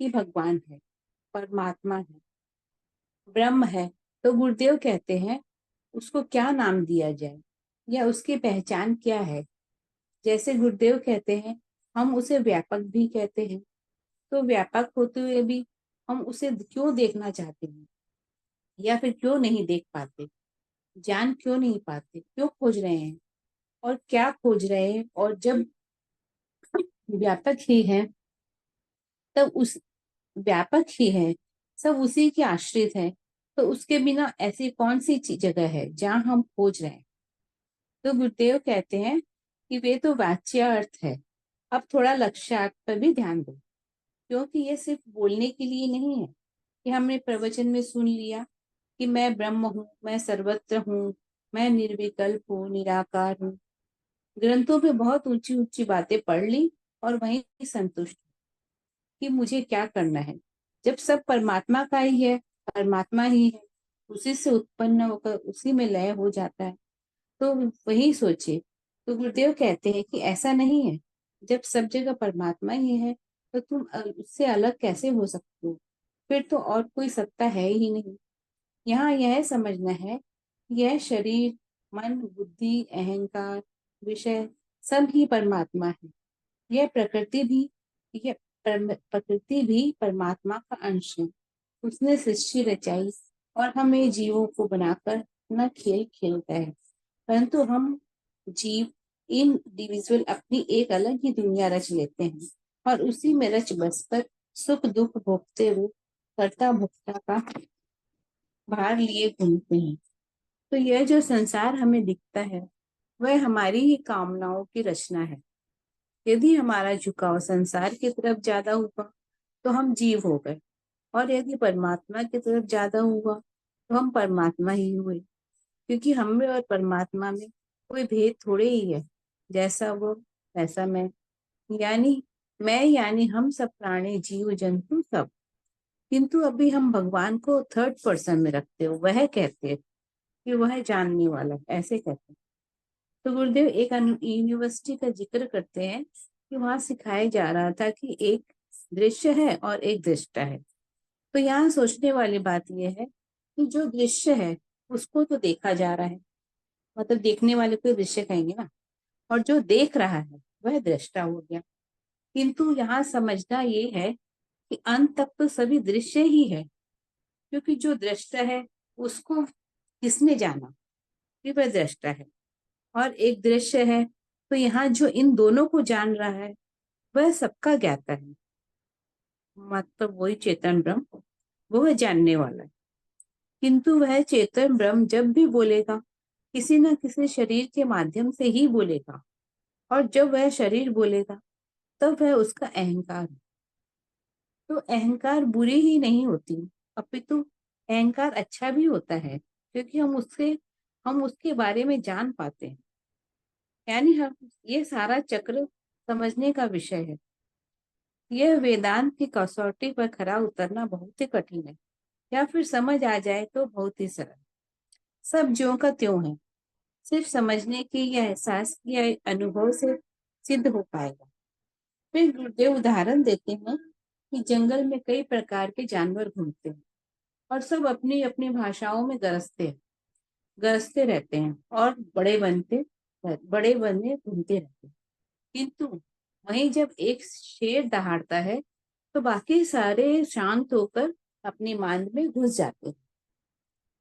कि भगवान है, परमात्मा है, ब्रह्म है। तो गुरुदेव कहते हैं उसको क्या नाम दिया जाए या उसकी पहचान क्या है? जैसे गुरुदेव कहते हैं हम उसे व्यापक भी कहते हैं, तो व्यापक होते हुए भी हम उसे क्यों देखना चाहते हैं या फिर क्यों नहीं देख पाते, जान क्यों नहीं पाते, क्यों खोज रहे हैं और क्या खोज रहे हैं? और जब व्यापक ही है, तब उस व्यापक ही है, सब उसी के आश्रित है, तो उसके बिना ऐसी कौन सी जगह है जहाँ हम खोज रहे हैं? तो गुरुदेव कहते हैं कि वे तो वाच्य अर्थ है। अब थोड़ा लक्ष्यार्थ पर भी ध्यान दो। क्योंकि ये सिर्फ बोलने के लिए नहीं है कि हमने प्रवचन में सुन लिया कि मैं ब्रह्म हूँ, मैं सर्वत्र हूँ, मैं निर्विकल्प हूँ, निराकार हूँ। ग्रंथों में बहुत ऊंची ऊंची बातें पढ़ ली और वहीं संतुष्ट कि मुझे क्या करना है, जब सब परमात्मा का ही है, परमात्मा ही है, उसी से उत्पन्न होकर उसी में लय हो जाता है, तो वही सोचे। तो गुरुदेव कहते हैं कि ऐसा नहीं है, जब सब जगह परमात्मा ही है तो तुम उससे अलग कैसे हो सकते हो, फिर तो और कोई सत्ता है ही नहीं। यहाँ यह समझना है, यह शरीर, मन, बुद्धि, अहंकार, विषय सब ही परमात्मा है। यह प्रकृति भी यह प्रकृति भी परमात्मा का अंश है। उसने सृष्टि रचाई और हमें जीवों को बनाकर अपना खेल खेलता है, परंतु हम जीव इंडिविजुअल अपनी एक अलग ही दुनिया रच लेते हैं और उसी में रच बस कर सुख दुख भोगते हुए कर्ता भोक्ता का भार लिए घूमते हैं। तो यह जो संसार हमें दिखता है वह हमारी ही कामनाओं की रचना है। यदि हमारा झुकाव संसार की तरफ ज्यादा हुआ तो हम जीव हो गए, और यदि परमात्मा की तरफ ज्यादा हुआ तो हम परमात्मा ही हुए, क्योंकि हम में और परमात्मा में कोई भेद थोड़े ही है। जैसा वो वैसा मैं यानी हम सब प्राणी जीव जंतु सब। किंतु अभी हम भगवान को थर्ड पर्सन में रखते हो, वह कहते हैं कि वह जानने वाला है, ऐसे कहते हैं। तो गुरुदेव एक यूनिवर्सिटी का जिक्र करते हैं कि वहां सिखाया जा रहा था कि एक दृश्य है और एक दृष्टा है। तो यहाँ सोचने वाली बात यह है कि जो दृश्य है उसको तो देखा जा रहा है, मतलब देखने वाले को दृश्य कहेंगे ना, और जो देख रहा है वह दृष्टा हो गया। किंतु यहाँ समझना ये है कि अंत तक तो सभी दृश्य ही है, क्योंकि जो दृष्टा है उसको किसने जाना कि वह दृष्टा है, और एक दृश्य है। तो यहाँ जो इन दोनों को जान रहा है वह सबका ज्ञाता है, मतलब वही चेतन ब्रह्म, वह जानने वाला है। किंतु वह चेतन ब्रह्म जब भी बोलेगा किसी न किसी शरीर के माध्यम से ही बोलेगा, और जब वह शरीर बोलेगा तब वह उसका अहंकार है। तो अहंकार बुरी ही नहीं होती, अपितु अहंकार अच्छा भी होता है, क्योंकि हम उसके बारे में जान पाते हैं। यानी हम ये सारा चक्र समझने का विषय है। यह वेदांत की कसौटी पर खरा उतरना बहुत ही कठिन है, या फिर समझ आ जाए तो बहुत ही सरल। सब ज्यों का त्यों है, सिर्फ समझने की या एहसास की या अनुभव से सिद्ध हो पाएगा। फिर गुरुदेव उदाहरण देते हैं कि जंगल में कई प्रकार के जानवर घूमते हैं और सब अपनी अपनी भाषाओं में गरजते रहते हैं और बड़े वन में घूमते रहते हैं। किंतु वहीं जब एक शेर दहाड़ता है तो बाकी सारे शांत होकर अपनी मांद में घुस जाते हैं।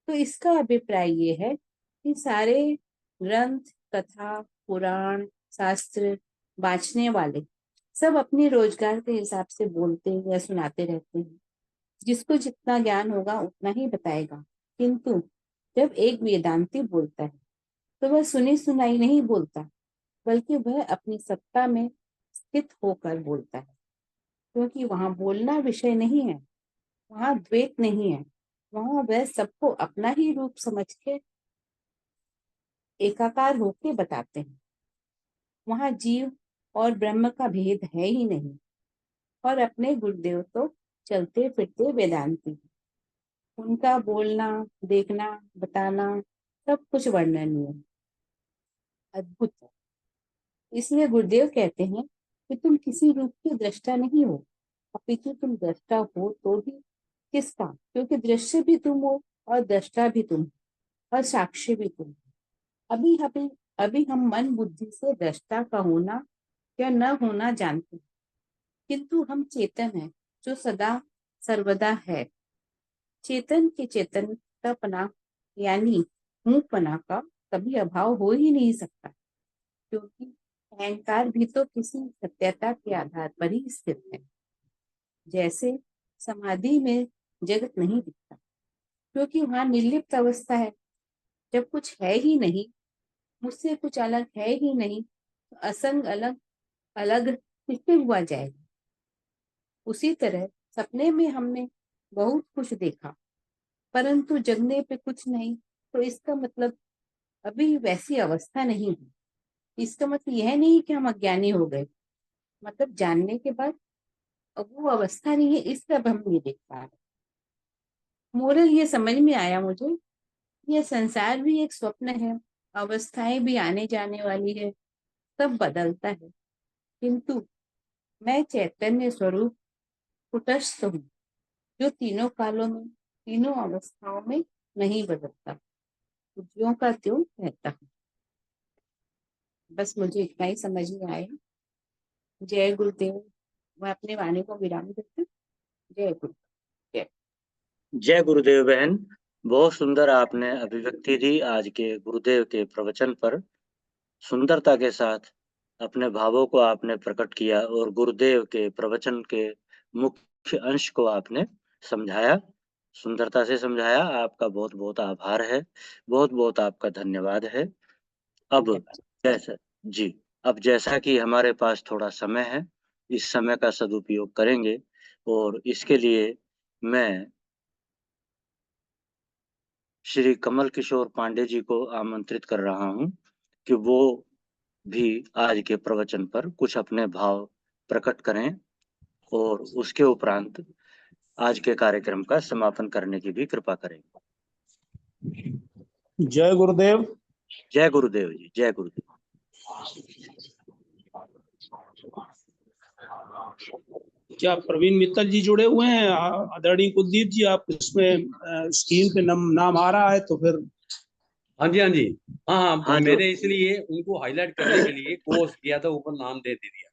तो इसका अभिप्राय ये है कि सारे ग्रंथ, कथा, पुराण, शास्त्र बांचने वाले सब अपने रोजगार के हिसाब से बोलते या सुनाते रहते हैं। जिसको जितना ज्ञान होगा उतना ही बताएगा। किंतु जब एक वेदांती बोलता है तो वह सुनी सुनाई नहीं बोलता, बल्कि वह अपनी सत्ता में स्थित होकर बोलता है, क्योंकि वहां बोलना विषय नहीं है, वहां द्वैत नहीं है, वहां वह सबको अपना ही रूप समझ के एकाकार होके बताते हैं। वहां जीव और ब्रह्म का भेद है ही नहीं, और अपने गुरुदेव तो चलते फिरते वेदांती हैं। उनका बोलना, देखना, बताना सब कुछ वर्णनीय है, अद्भुत है। इसलिए गुरुदेव कहते हैं कि तुम किसी रूप के दृष्टा नहीं हो, अपितु तुम दृष्टा हो तो भी किसका, क्योंकि दृश्य भी तुम हो और दृष्टा भी तुम हो और साक्षी भी तुम हो। अभी हम मन बुद्धि से दृष्टा का होना या न होना जानते हैं, किंतु हम चेतन हैं जो सदा सर्वदा है। चेतन के चेतनपना यानी हूँपना का कभी अभाव हो ही नहीं सकता, क्योंकि अहंकार भी तो किसी सत्यता के आधार पर ही स्थित है। जैसे समाधि में जगत नहीं दिखता, क्योंकि वहां निर्लिप्त अवस्था है। जब कुछ है ही नहीं, मुझसे कुछ अलग है ही नहीं, तो असंग अलग अलग किससे हुआ जाएगा। उसी तरह सपने में हमने बहुत कुछ देखा, परंतु जगने पे कुछ नहीं, तो इसका मतलब अभी वैसी अवस्था नहीं है। इसका मतलब यह नहीं कि हम अज्ञानी हो गए, मतलब जानने के बाद अब वो अवस्था नहीं है, इसका अब हम नहीं देख पा रहे। मोरल ये समझ में आया मुझे, ये संसार भी एक स्वप्न है, अवस्थाएं भी आने जाने वाली है, सब बदलता है, किंतु मैं चैतन्य स्वरूप कुटस्थ हूँ, जो तीनों कालों में, तीनों अवस्थाओं में नहीं बदलता, ज्यों का त्यों रहता हूँ। बस मुझे इतना ही समझ में आया। जय गुरुदेव। मैं अपने वाणी को विराम देती हूँ। जय गुरु। जय गुरुदेव बहन, बहुत सुंदर आपने अभिव्यक्ति दी आज के गुरुदेव के प्रवचन पर। सुंदरता के साथ अपने भावों को आपने प्रकट किया और गुरुदेव के प्रवचन के मुख्य अंश को आपने समझाया, सुंदरता से समझाया। आपका बहुत बहुत आभार है, बहुत बहुत आपका धन्यवाद है। अब जैसा कि हमारे पास थोड़ा समय है, इस समय का सदुपयोग करेंगे और इसके लिए मैं श्री कमल किशोर पांडे जी को आमंत्रित कर रहा हूँ कि वो भी आज के प्रवचन पर कुछ अपने भाव प्रकट करें और उसके उपरांत आज के कार्यक्रम का समापन करने की भी कृपा करें। जय गुरुदेव। जय गुरुदेव जी, जय गुरुदेव। क्या प्रवीण मित्तल जी जुड़े हुए हैं? आदरणीय कुलदीप जी, आप इसमें स्क्रीन पे नाम आ रहा है तो फिर। हाँ जी, हाँ जी, हाँ, हाँ, मैंने इसलिए उनको हाईलाइट करने के लिए कोर्स किया था, ऊपर नाम दे दिया।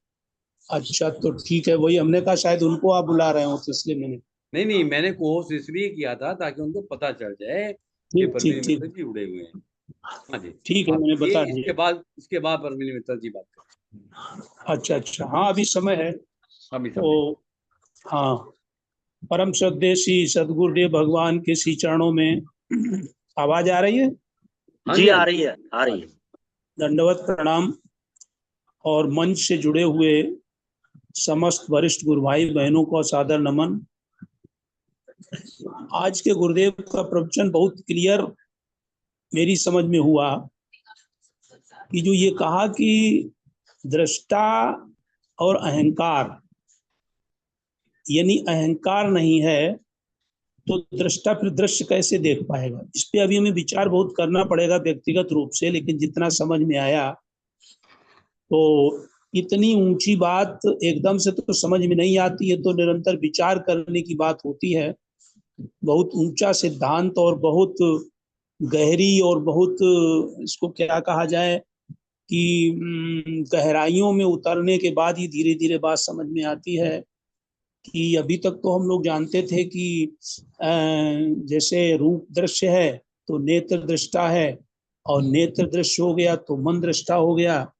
अच्छा, तो ठीक है, वही हमने कहा शायद उनको आप बुला रहे हो, तो इसलिए मैंने। नहीं, मैंने कोर्स इसलिए किया था ताकि उनको पता चल जाए कि प्रवीण मित्तल जी जुड़े हुए हैं। हाँ जी, ठीक है, मैंने बता दिया। इसके बाद प्रवीण मित्तल जी बात करें। अच्छा, हाँ, अभी समय है। अभी तो हाँ, परम श्रद्धेय श्री सदगुरुदेव भगवान के श्री चरणों में आवाज आ रही है? जी, आ रही है, आ रही है। दंडवत प्रणाम। और मंच से जुड़े हुए समस्त वरिष्ठ गुरु भाई बहनों को सादर नमन। आज के गुरुदेव का प्रवचन बहुत क्लियर मेरी समझ में हुआ कि जो ये कहा कि दृष्टा और अहंकार, यानी अहंकार नहीं है तो दृष्टा फिर दृश्य कैसे देख पाएगा? इस पे अभी हमें विचार बहुत करना पड़ेगा व्यक्तिगत रूप से, लेकिन जितना समझ में आया तो इतनी ऊंची बात एकदम से तो समझ में नहीं आती है, तो निरंतर विचार करने की बात होती है। बहुत ऊंचा सिद्धांत और बहुत गहरी और बहुत, इसको क्या कहा जाए कि गहराइयों में उतरने के बाद ही धीरे धीरे बात समझ में आती है। कि अभी तक तो हम लोग जानते थे कि जैसे रूप दृश्य है तो नेत्र दृष्टा है, और नेत्र दृश्य हो गया तो मन दृष्टा हो गया,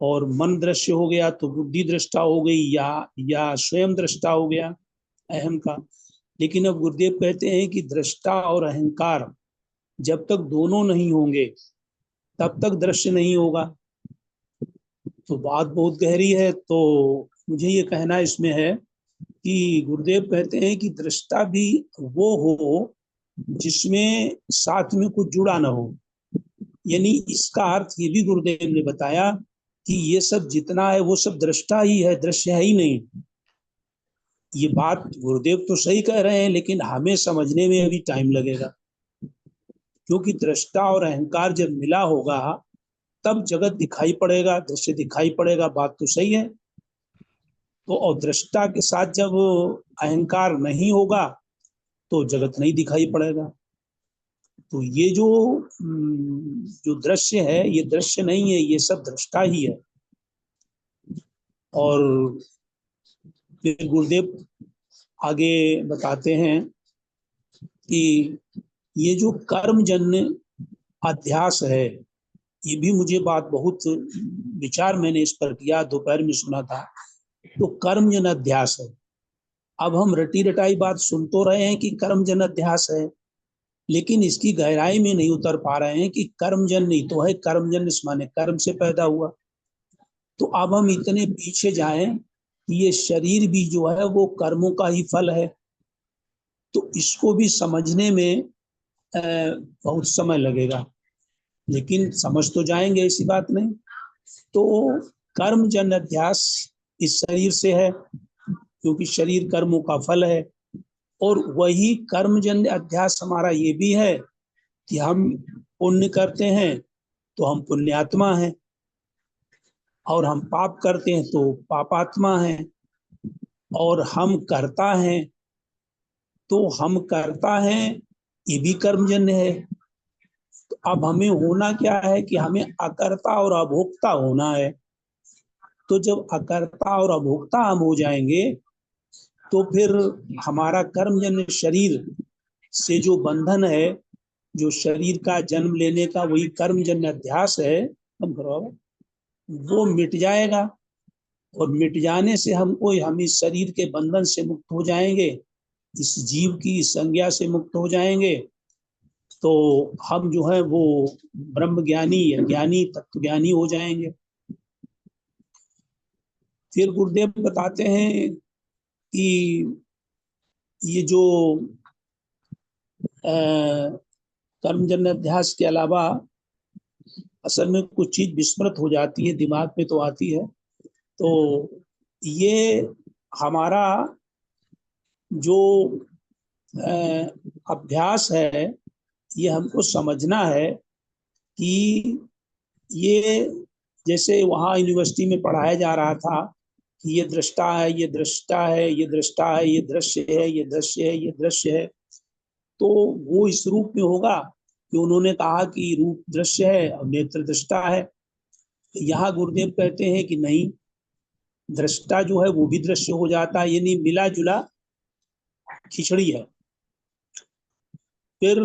और मन दृश्य हो गया तो बुद्धि दृष्टा हो गई, या स्वयं दृष्टा हो गया अहम का। लेकिन अब गुरुदेव कहते हैं कि दृष्टा और अहंकार जब तक दोनों नहीं होंगे तब तक दृश्य नहीं होगा। तो बात बहुत गहरी है। तो मुझे ये कहना इसमें है कि गुरुदेव कहते हैं कि दृष्टा भी वो हो जिसमें साथ में कुछ जुड़ा ना हो। यानी इसका अर्थ ये भी गुरुदेव ने बताया कि ये सब जितना है वो सब दृष्टा ही है, दृश्य है ही नहीं। ये बात गुरुदेव तो सही कह रहे हैं, लेकिन हमें समझने में अभी टाइम लगेगा, क्योंकि दृष्टा और अहंकार जब मिला होगा तब जगत दिखाई पड़ेगा, दृश्य दिखाई पड़ेगा। बात तो सही है। तो और दृष्टा के साथ जब अहंकार नहीं होगा तो जगत नहीं दिखाई पड़ेगा। तो ये जो दृश्य है ये दृश्य नहीं है, ये सब दृष्टा ही है। और फिर गुरुदेव आगे बताते हैं कि ये जो कर्मजन्य अध्यास है, ये भी मुझे बात बहुत विचार मैंने इस पर किया, दोपहर में सुना था। तो कर्मजन्य अध्यास है। अब हम रटी रटाई बात सुन तो रहे हैं कि कर्मजन्य अध्यास है, लेकिन इसकी गहराई में नहीं उतर पा रहे हैं कि कर्मजन्य नहीं तो है, कर्मजन्य माने कर्म से पैदा हुआ। तो अब हम इतने पीछे जाएं कि ये शरीर भी जो है वो कर्मों का ही फल है। तो इसको भी समझने में बहुत समय लगेगा, लेकिन समझ तो जाएंगे, ऐसी बात नहीं। तो कर्म जन्य अध्यास इस शरीर से है, क्योंकि शरीर कर्मों का फल है। और वही कर्मजन्य अध्यास हमारा ये भी है कि हम पुण्य करते हैं तो हम पुण्यात्मा हैं, और हम पाप करते हैं तो पापात्मा हैं। और हम करता हैं तो हम करता हैं, ये भी कर्मजन्य है। तो अब हमें होना क्या है कि हमें अकर्ता और अभोक्ता होना है। तो जब अकर्ता और अभोक्ता हम हो जाएंगे तो फिर हमारा कर्मजन्य शरीर से जो बंधन है, जो शरीर का जन्म लेने का वही कर्मजन्य अध्यास है, वो मिट जाएगा। और मिट जाने से हम इस शरीर के बंधन से मुक्त हो जाएंगे, इस जीव की संज्ञा से मुक्त हो जाएंगे। तो हम जो है वो ब्रह्म ज्ञानी या ज्ञानी तत्व ज्ञानी हो जाएंगे। फिर गुरुदेव बताते हैं कि ये जो कर्मजन्य अध्यास के अलावा असल में कुछ चीज विस्मृत हो जाती है, दिमाग में तो आती है। तो ये हमारा जो अभ्यास है, ये हमको समझना है कि ये जैसे वहाँ यूनिवर्सिटी में पढ़ाया जा रहा था कि ये दृष्टा है, ये दृष्टा है, ये दृष्टा है, ये दृश्य है, ये दृश्य है, ये दृश्य है। तो वो इस रूप में होगा कि उन्होंने कहा कि रूप दृश्य है और नेत्र दृष्टा है। यहाँ गुरुदेव कहते हैं कि नहीं, दृष्टा जो है वो भी दृश्य हो जाता है, यानी मिला जुला खिचड़ी है। फिर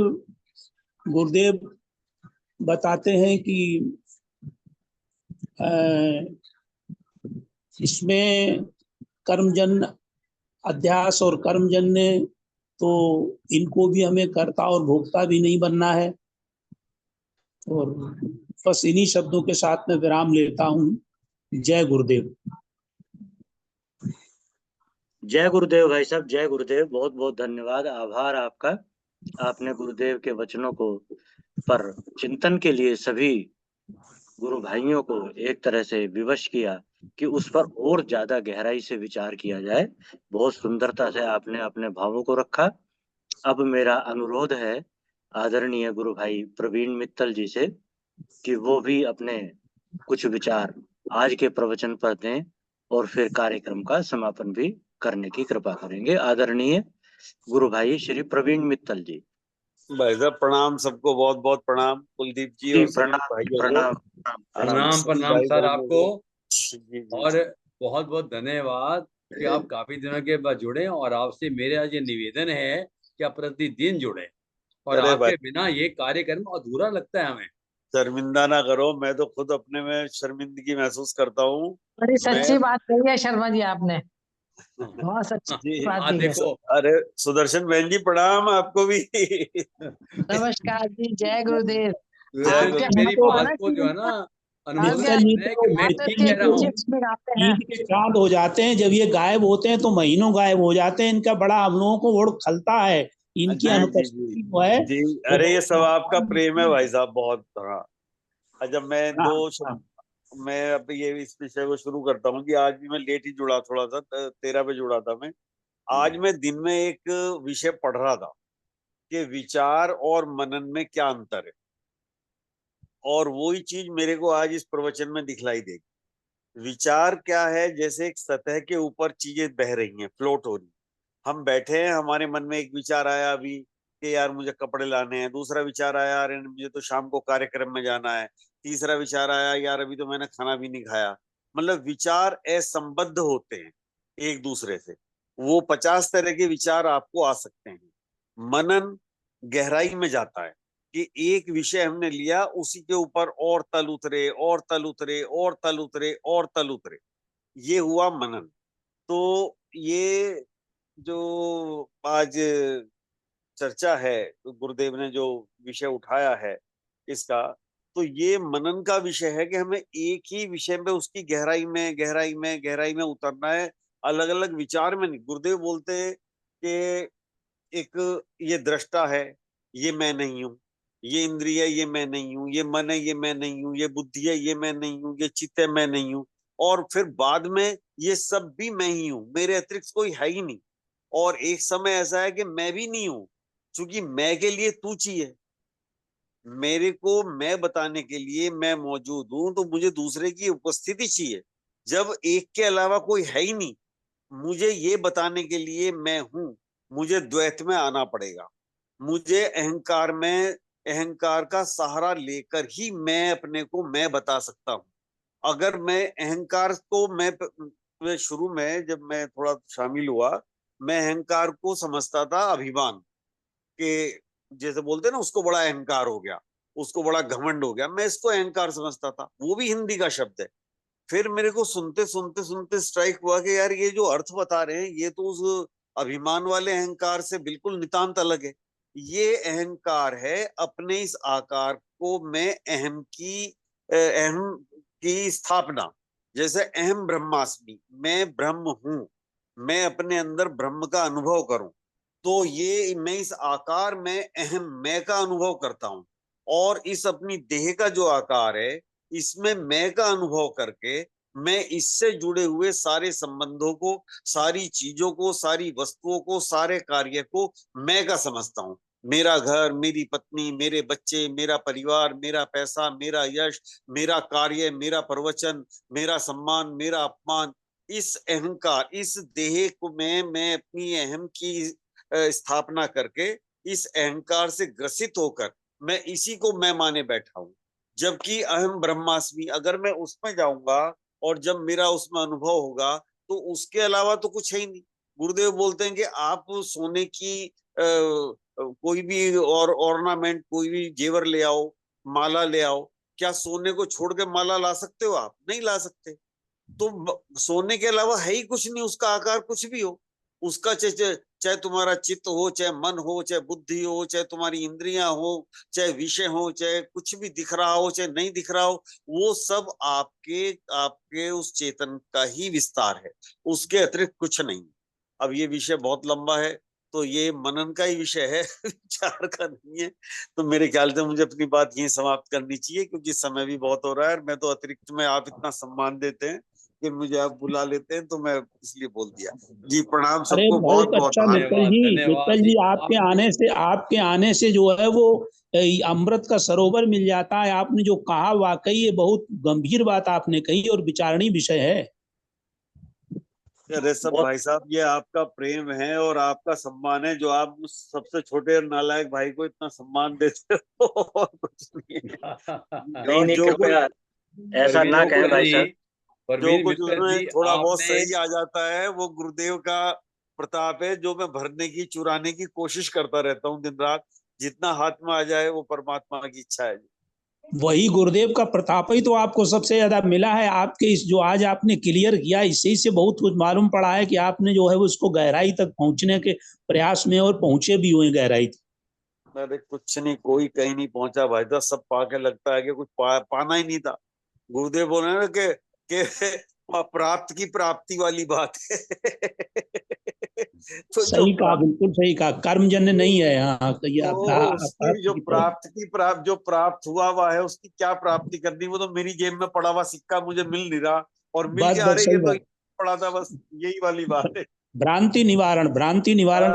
गुरुदेव बताते हैं कि इसमें कर्मजन्य अध्यास और कर्मजन्य, तो इनको भी हमें कर्ता और भोक्ता भी नहीं बनना है। और बस इन्हीं शब्दों के साथ में विराम लेता हूँ। जय गुरुदेव। जय गुरुदेव भाई साहब, जय गुरुदेव। बहुत बहुत धन्यवाद, आभार आपका। आपने गुरुदेव के वचनों को पर चिंतन के लिए सभी गुरु भाइयों को एक तरह से विवश किया कि उस पर और ज्यादा गहराई से विचार किया जाए। बहुत सुंदरता से आपने अपने भावों को रखा। अब मेरा अनुरोध है आदरणीय गुरु भाई प्रवीण मित्तल जी से कि वो भी अपने कुछ विचार आज के प्रवचन पर दें और फिर कार्यक्रम का समापन भी करने की कृपा करेंगे। आदरणीय गुरु भाई श्री प्रवीण मित्तल जी। भाई साहब प्रणाम, सबको बहुत बहुत प्रणाम। कुलदीप जी और सभी भाइयों को प्रणाम प्रणाम प्रणाम भाई सर बहनों आपको। को। जी जी और बहुत बहुत धन्यवाद कि आप काफी दिनों के बाद जुड़े, और आपसे मेरे आज ये निवेदन है कि आप प्रतिदिन जुड़े, और अरे भाई आपके बिना ये कार्यक्रम अधूरा लगता है हमें। शर्मिंदा ना करो, मैं तो खुद अपने में शर्मिंदगी महसूस करता हूँ। बड़ी मैं सच्ची बात कही है शर्मा जी आपने, बहुत सच्ची जी बात आज कही है। देखो, अरे सुदर्शन बहन जी प्रणाम आपको भी। नमस्कार जी, जय गुरुदेव। जय आपके मेरी हमको है बात ना को जो है ना अनुभव आपके मित्तल जी है कि तो मैं आदत ठीक के कह रहा हूँ। चिप्स में गाते हैं। ईद के चांद हो जाते हैं, जब ये गायब होते हैं तो महीनों गायब हो जाते हैं। इनका बड़ा हम लोगों को वोट खलता है, इनकी जी जी जी अनुपस्थिति जो है जी। वो अरे ये बहुत सब आपका महत्वपूर्ण प्रेम है होती भाई साहब, बहुत। हाँ, जब मैं है। हाँ, दो हाँ, मैं अब ये इस विषय को शुरू करता हूँ कि आज भी मैं लेट ही जुड़ा, थोड़ा सा 13 पे जुड़ा था मैं। आज मैं दिन में एक विषय पढ़ रहा था कि विचार और मनन में क्या अंतर है, और वही चीज मेरे को आज इस प्रवचन में दिखलाई देगी। विचार क्या है? जैसे एक सतह के ऊपर चीजें बह रही हैं, फ्लोट हो रही। हम बैठे हैं, हमारे मन में एक विचार आया अभी कि यार मुझे कपड़े लाने हैं। दूसरा विचार आया, अरे मुझे तो शाम को कार्यक्रम में जाना है। तीसरा विचार आया, यार अभी तो मैंने खाना भी नहीं खाया। मतलब विचार असंबद्ध होते हैं एक दूसरे से। वो 50 तरह के विचार आपको आ सकते हैं। मनन गहराई में जाता है कि एक विषय हमने लिया, उसी के ऊपर और तल उतरे और तल उतरे और तल उतरे और तल उतरे, ये हुआ मनन। तो ये जो आज चर्चा है, गुरुदेव ने जो विषय उठाया है इसका, तो ये मनन का विषय है कि हमें एक ही विषय में उसकी गहराई में गहराई में गहराई में उतरना है, अलग अलग विचार में नहीं। गुरुदेव बोलते हैं कि एक ये दृष्टा है, ये मैं नहीं हूँ, ये इंद्रिय ये मैं नहीं हूँ, ये मन है ये मैं नहीं हूँ, ये बुद्धि है ये मैं नहीं हूँ, ये चित्त है मैं नहीं हूँ, और फिर बाद में ये सब भी मैं ही हूँ, मेरे अतिरिक्त कोई है ही नहीं। और एक समय ऐसा है कि मैं भी नहीं हूँ, क्योंकि मैं के लिए तू चाहिए, मेरे को मैं बताने के लिए मैं मौजूद हूं, तो मुझे दूसरे की उपस्थिति चाहिए। जब एक के अलावा कोई है ही नहीं, मुझे ये बताने के लिए मैं हूं, मुझे द्वैत में आना पड़ेगा। मुझे अहंकार का सहारा लेकर ही मैं अपने को मैं बता सकता हूं। अगर मैं अहंकार को मैं शुरू में जब मैं थोड़ा शामिल हुआ, मैं अहंकार को समझता था अभिमान के, जैसे बोलते हैं ना, उसको बड़ा अहंकार हो गया, उसको बड़ा घमंड हो गया, मैं इसको अहंकार समझता था, वो भी हिंदी का शब्द है। फिर मेरे को सुनते सुनते सुनते स्ट्राइक हुआ कि यार ये जो अर्थ बता रहे हैं ये तो उस अभिमान वाले अहंकार से बिल्कुल नितांत अलग है। ये अहंकार है अपने इस आकार को मैं अहम की स्थापना, जैसे अहम ब्रह्मास्मि, मैं ब्रह्म हूं, मैं अपने अंदर ब्रह्म का अनुभव करूं, तो ये मैं इस आकार में अहम मैं का अनुभव करता हूं। और इस अपनी देह का जो आकार है, इसमें मैं का अनुभव करके मैं इससे जुड़े हुए सारे संबंधों को, सारी चीजों को, सारी वस्तुओं को, सारे कार्य को मैं का समझता हूँ। मेरा घर, मेरी पत्नी, मेरे बच्चे, मेरा परिवार, मेरा पैसा, मेरा यश, मेरा कार्य, मेरा प्रवचन, मेरा सम्मान, मेरा अपमान, इस अहंकार, इस देह को मैं अपनी अहम की स्थापना करके इस अहंकार से ग्रसित होकर मैं इसी को मैं माने बैठा हूं। जबकि अहम ब्रह्मास्मि, अगर मैं उसमें जाऊंगा और जब मेरा उसमें अनुभव होगा तो उसके अलावा तो कुछ है ही नहीं। गुरुदेव बोलते हैं कि आप सोने की कोई भी और ऑर्नामेंट, कोई भी जेवर ले आओ, माला ले आओ, क्या सोने को छोड़ के माला ला सकते हो? आप नहीं ला सकते। तो सोने के अलावा है ही कुछ नहीं, उसका आकार कुछ भी हो, उसका चाहे तुम्हारा चित्त हो, चाहे मन हो, चाहे बुद्धि हो, चाहे तुम्हारी इंद्रियां हो, चाहे विषय हो, चाहे कुछ भी दिख रहा हो, चाहे नहीं दिख रहा हो, वो सब आपके आपके उस चेतन का ही विस्तार है, उसके अतिरिक्त कुछ नहीं। अब ये विषय बहुत लंबा है, तो ये मनन का ही विषय है, विचार का नहीं है। तो मेरे ख्याल से मुझे अपनी बात यहीं समाप्त करनी चाहिए, क्योंकि समय भी बहुत हो रहा है। मैं तो अतिरिक्त में, आप इतना सम्मान देते हैं कि मुझे आप बुला लेते हैं, तो मैं इसलिए बोल दिया। जी प्रणाम अरे सबको, बहुत बहुत बहुत अच्छा धन्यवाद। मित्तल जी आपके आने से जो है वो अमृत का सरोवर मिल जाता है। आपने जो कहा वाकई ये बहुत गंभीर बात आपने कही और विचारणीय विषय है। अरे सब भाई साहब, ये आपका प्रेम है और आपका सम्मान है, जो आप उस सबसे छोटे और नालायक भाई को इतना सम्मान देते हो, और कुछ नहीं है। नहीं नहीं, कृपया ऐसा ना कहें भाई साहब। जो कुछ मित्तल उसमें जी, थोड़ा बहुत आपने सही आ जाता है वो गुरुदेव का प्रताप है, जो मैं भरने की, चुराने की कोशिश करता रहता हूँ दिन रात। जितना हाथ में आ जाए वो परमात्मा की इच्छा है। वही गुरुदेव का प्रताप ही तो आपको सबसे ज्यादा मिला है। आपके इस जो आज आपने क्लियर किया, इसी से बहुत कुछ मालूम पड़ा है कि आपने जो है उसको गहराई तक पहुंचने के प्रयास में और पहुंचे भी हुए गहराई तक। अरे कुछ नहीं, कोई कहीं नहीं पहुंचा भाई साहब, सब पाके लगता है कि कुछ पाना ही नहीं था। गुरुदेव बोल रहे हैं कि प्राप्त की प्राप्ति वाली बात है। तो सही कहा, बिल्कुल सही कहा, कर्मजन्य नहीं है यहाँ तो ये उसकी जो जो प्राप्त हुआ हुआ है, उसकी क्या प्राप्ति करनी, वो तो मेरी जेब में पड़ा हुआ सिक्का मुझे मिल नहीं रहा, और मिल बस के आ बस रही सही है तो बात, पड़ा था, बस यही वाली बात है। भ्रांति निवारण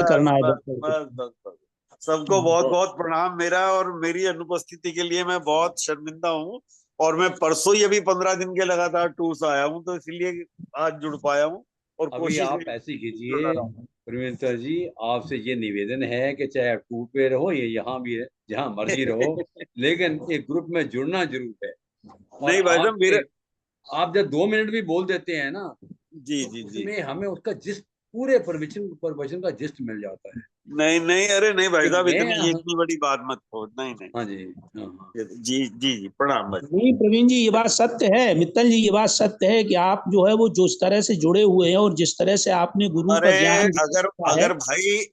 करना है बस बस। बस बस बस। सबको बहुत बहुत प्रणाम मेरा, और मेरी अनुपस्थिति के लिए मैं बहुत शर्मिंदा हूँ। और मैं परसों ही अभी 15 दिन के लगातार टूर से आया हूँ, तो इसलिए आज जुड़ पाया हूँ, और अभी कोशिश आप ऐसे कीजिए परमेंद्र जी, आपसे ये निवेदन है कि चाहे आप टूर पे रहो या यहाँ भी है, जहाँ मर्जी रहो, लेकिन एक ग्रुप में जुड़ना जरूर है। और नहीं भाई साहब, आप जब 2 मिनट भी बोल देते हैं ना, जी जी जी, उसमें हमें उसका जिस पूरे प्रवचन का जिस्ट मिल जाता है। नहीं नहीं, अरे नहीं भाई साहब, मैं इतनी बड़ी बात मत हो। नहीं नहीं, हाँ जी, हाँ। जी जी जी, प्रणाम भाई। नहीं प्रवीण जी, ये बात सत्य है, मित्तल जी ये बात सत्य है कि आप जो है वो जिस तरह से जुड़े हुए हैं और जिस तरह से आपने गुरु अरे का ज्ञान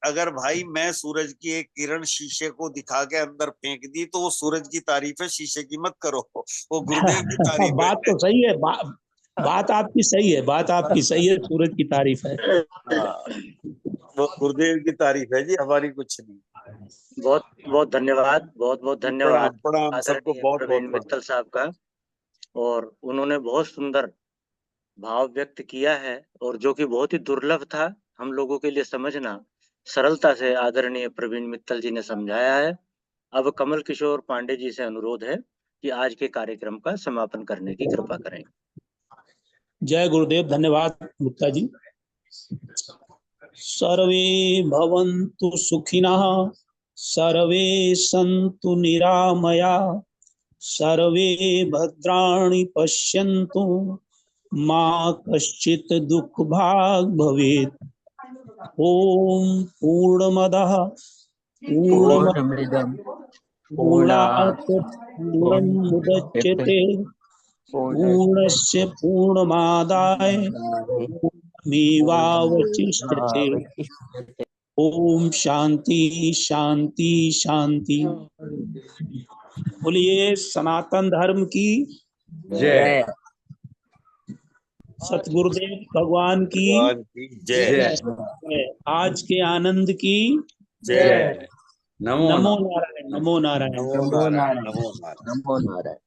अगर भाई मैं सूरज की एक किरण शीशे को दिखा के अंदर फेंक दी, तो वो सूरज की तारीफ है, शीशे की मत करो, वो गुरुदेव की तारीफ बात है। तो सही है, बात आपकी सही है, बात आपकी सही है, सूरज की तारीफ है। हाँ, वो गुरुदेव की तारीफ है जी, हमारी कुछ नहीं। बहुत बहुत धन्यवाद, बहुत बहुत धन्यवाद प्रणाम सबको, आदरणीय बहुत प्रवीण बहुत मित्तल साहब का। और उन्होंने बहुत सुंदर भाव व्यक्त किया है, और जो कि बहुत ही दुर्लभ था हम लोगों के लिए समझना, सरलता से आदरणीय प्रवीण मित्तल जी ने समझाया है। अब कमल किशोर पांडे जी से अनुरोध है कि आज के कार्यक्रम का समापन करने की कृपा करें। जय गुरुदेव। धन्यवाद गुप्ता जी। सर्वे भवन्तु सुखिनः, सर्वे सन्तु निरामया, सर्वे भद्राणि पश्यन्तु, मा कश्चित् दुःखभाग् भवेत्। ओम पूर्णमदः पूर्णमिदं पूर्णात् पूर्णमुदच्यते पूर्णस्य पूर्णमादाय पूर्णमेवावशिष्यते। ओम शांति शांति शांति। बोलिए सनातन धर्म की जय। सतगुरुदेव भगवान की जय। आज के आनंद की जय। नमो नारायण, नमो नारायण। नमो नारायण, नमो नारायण। नमो नारायण।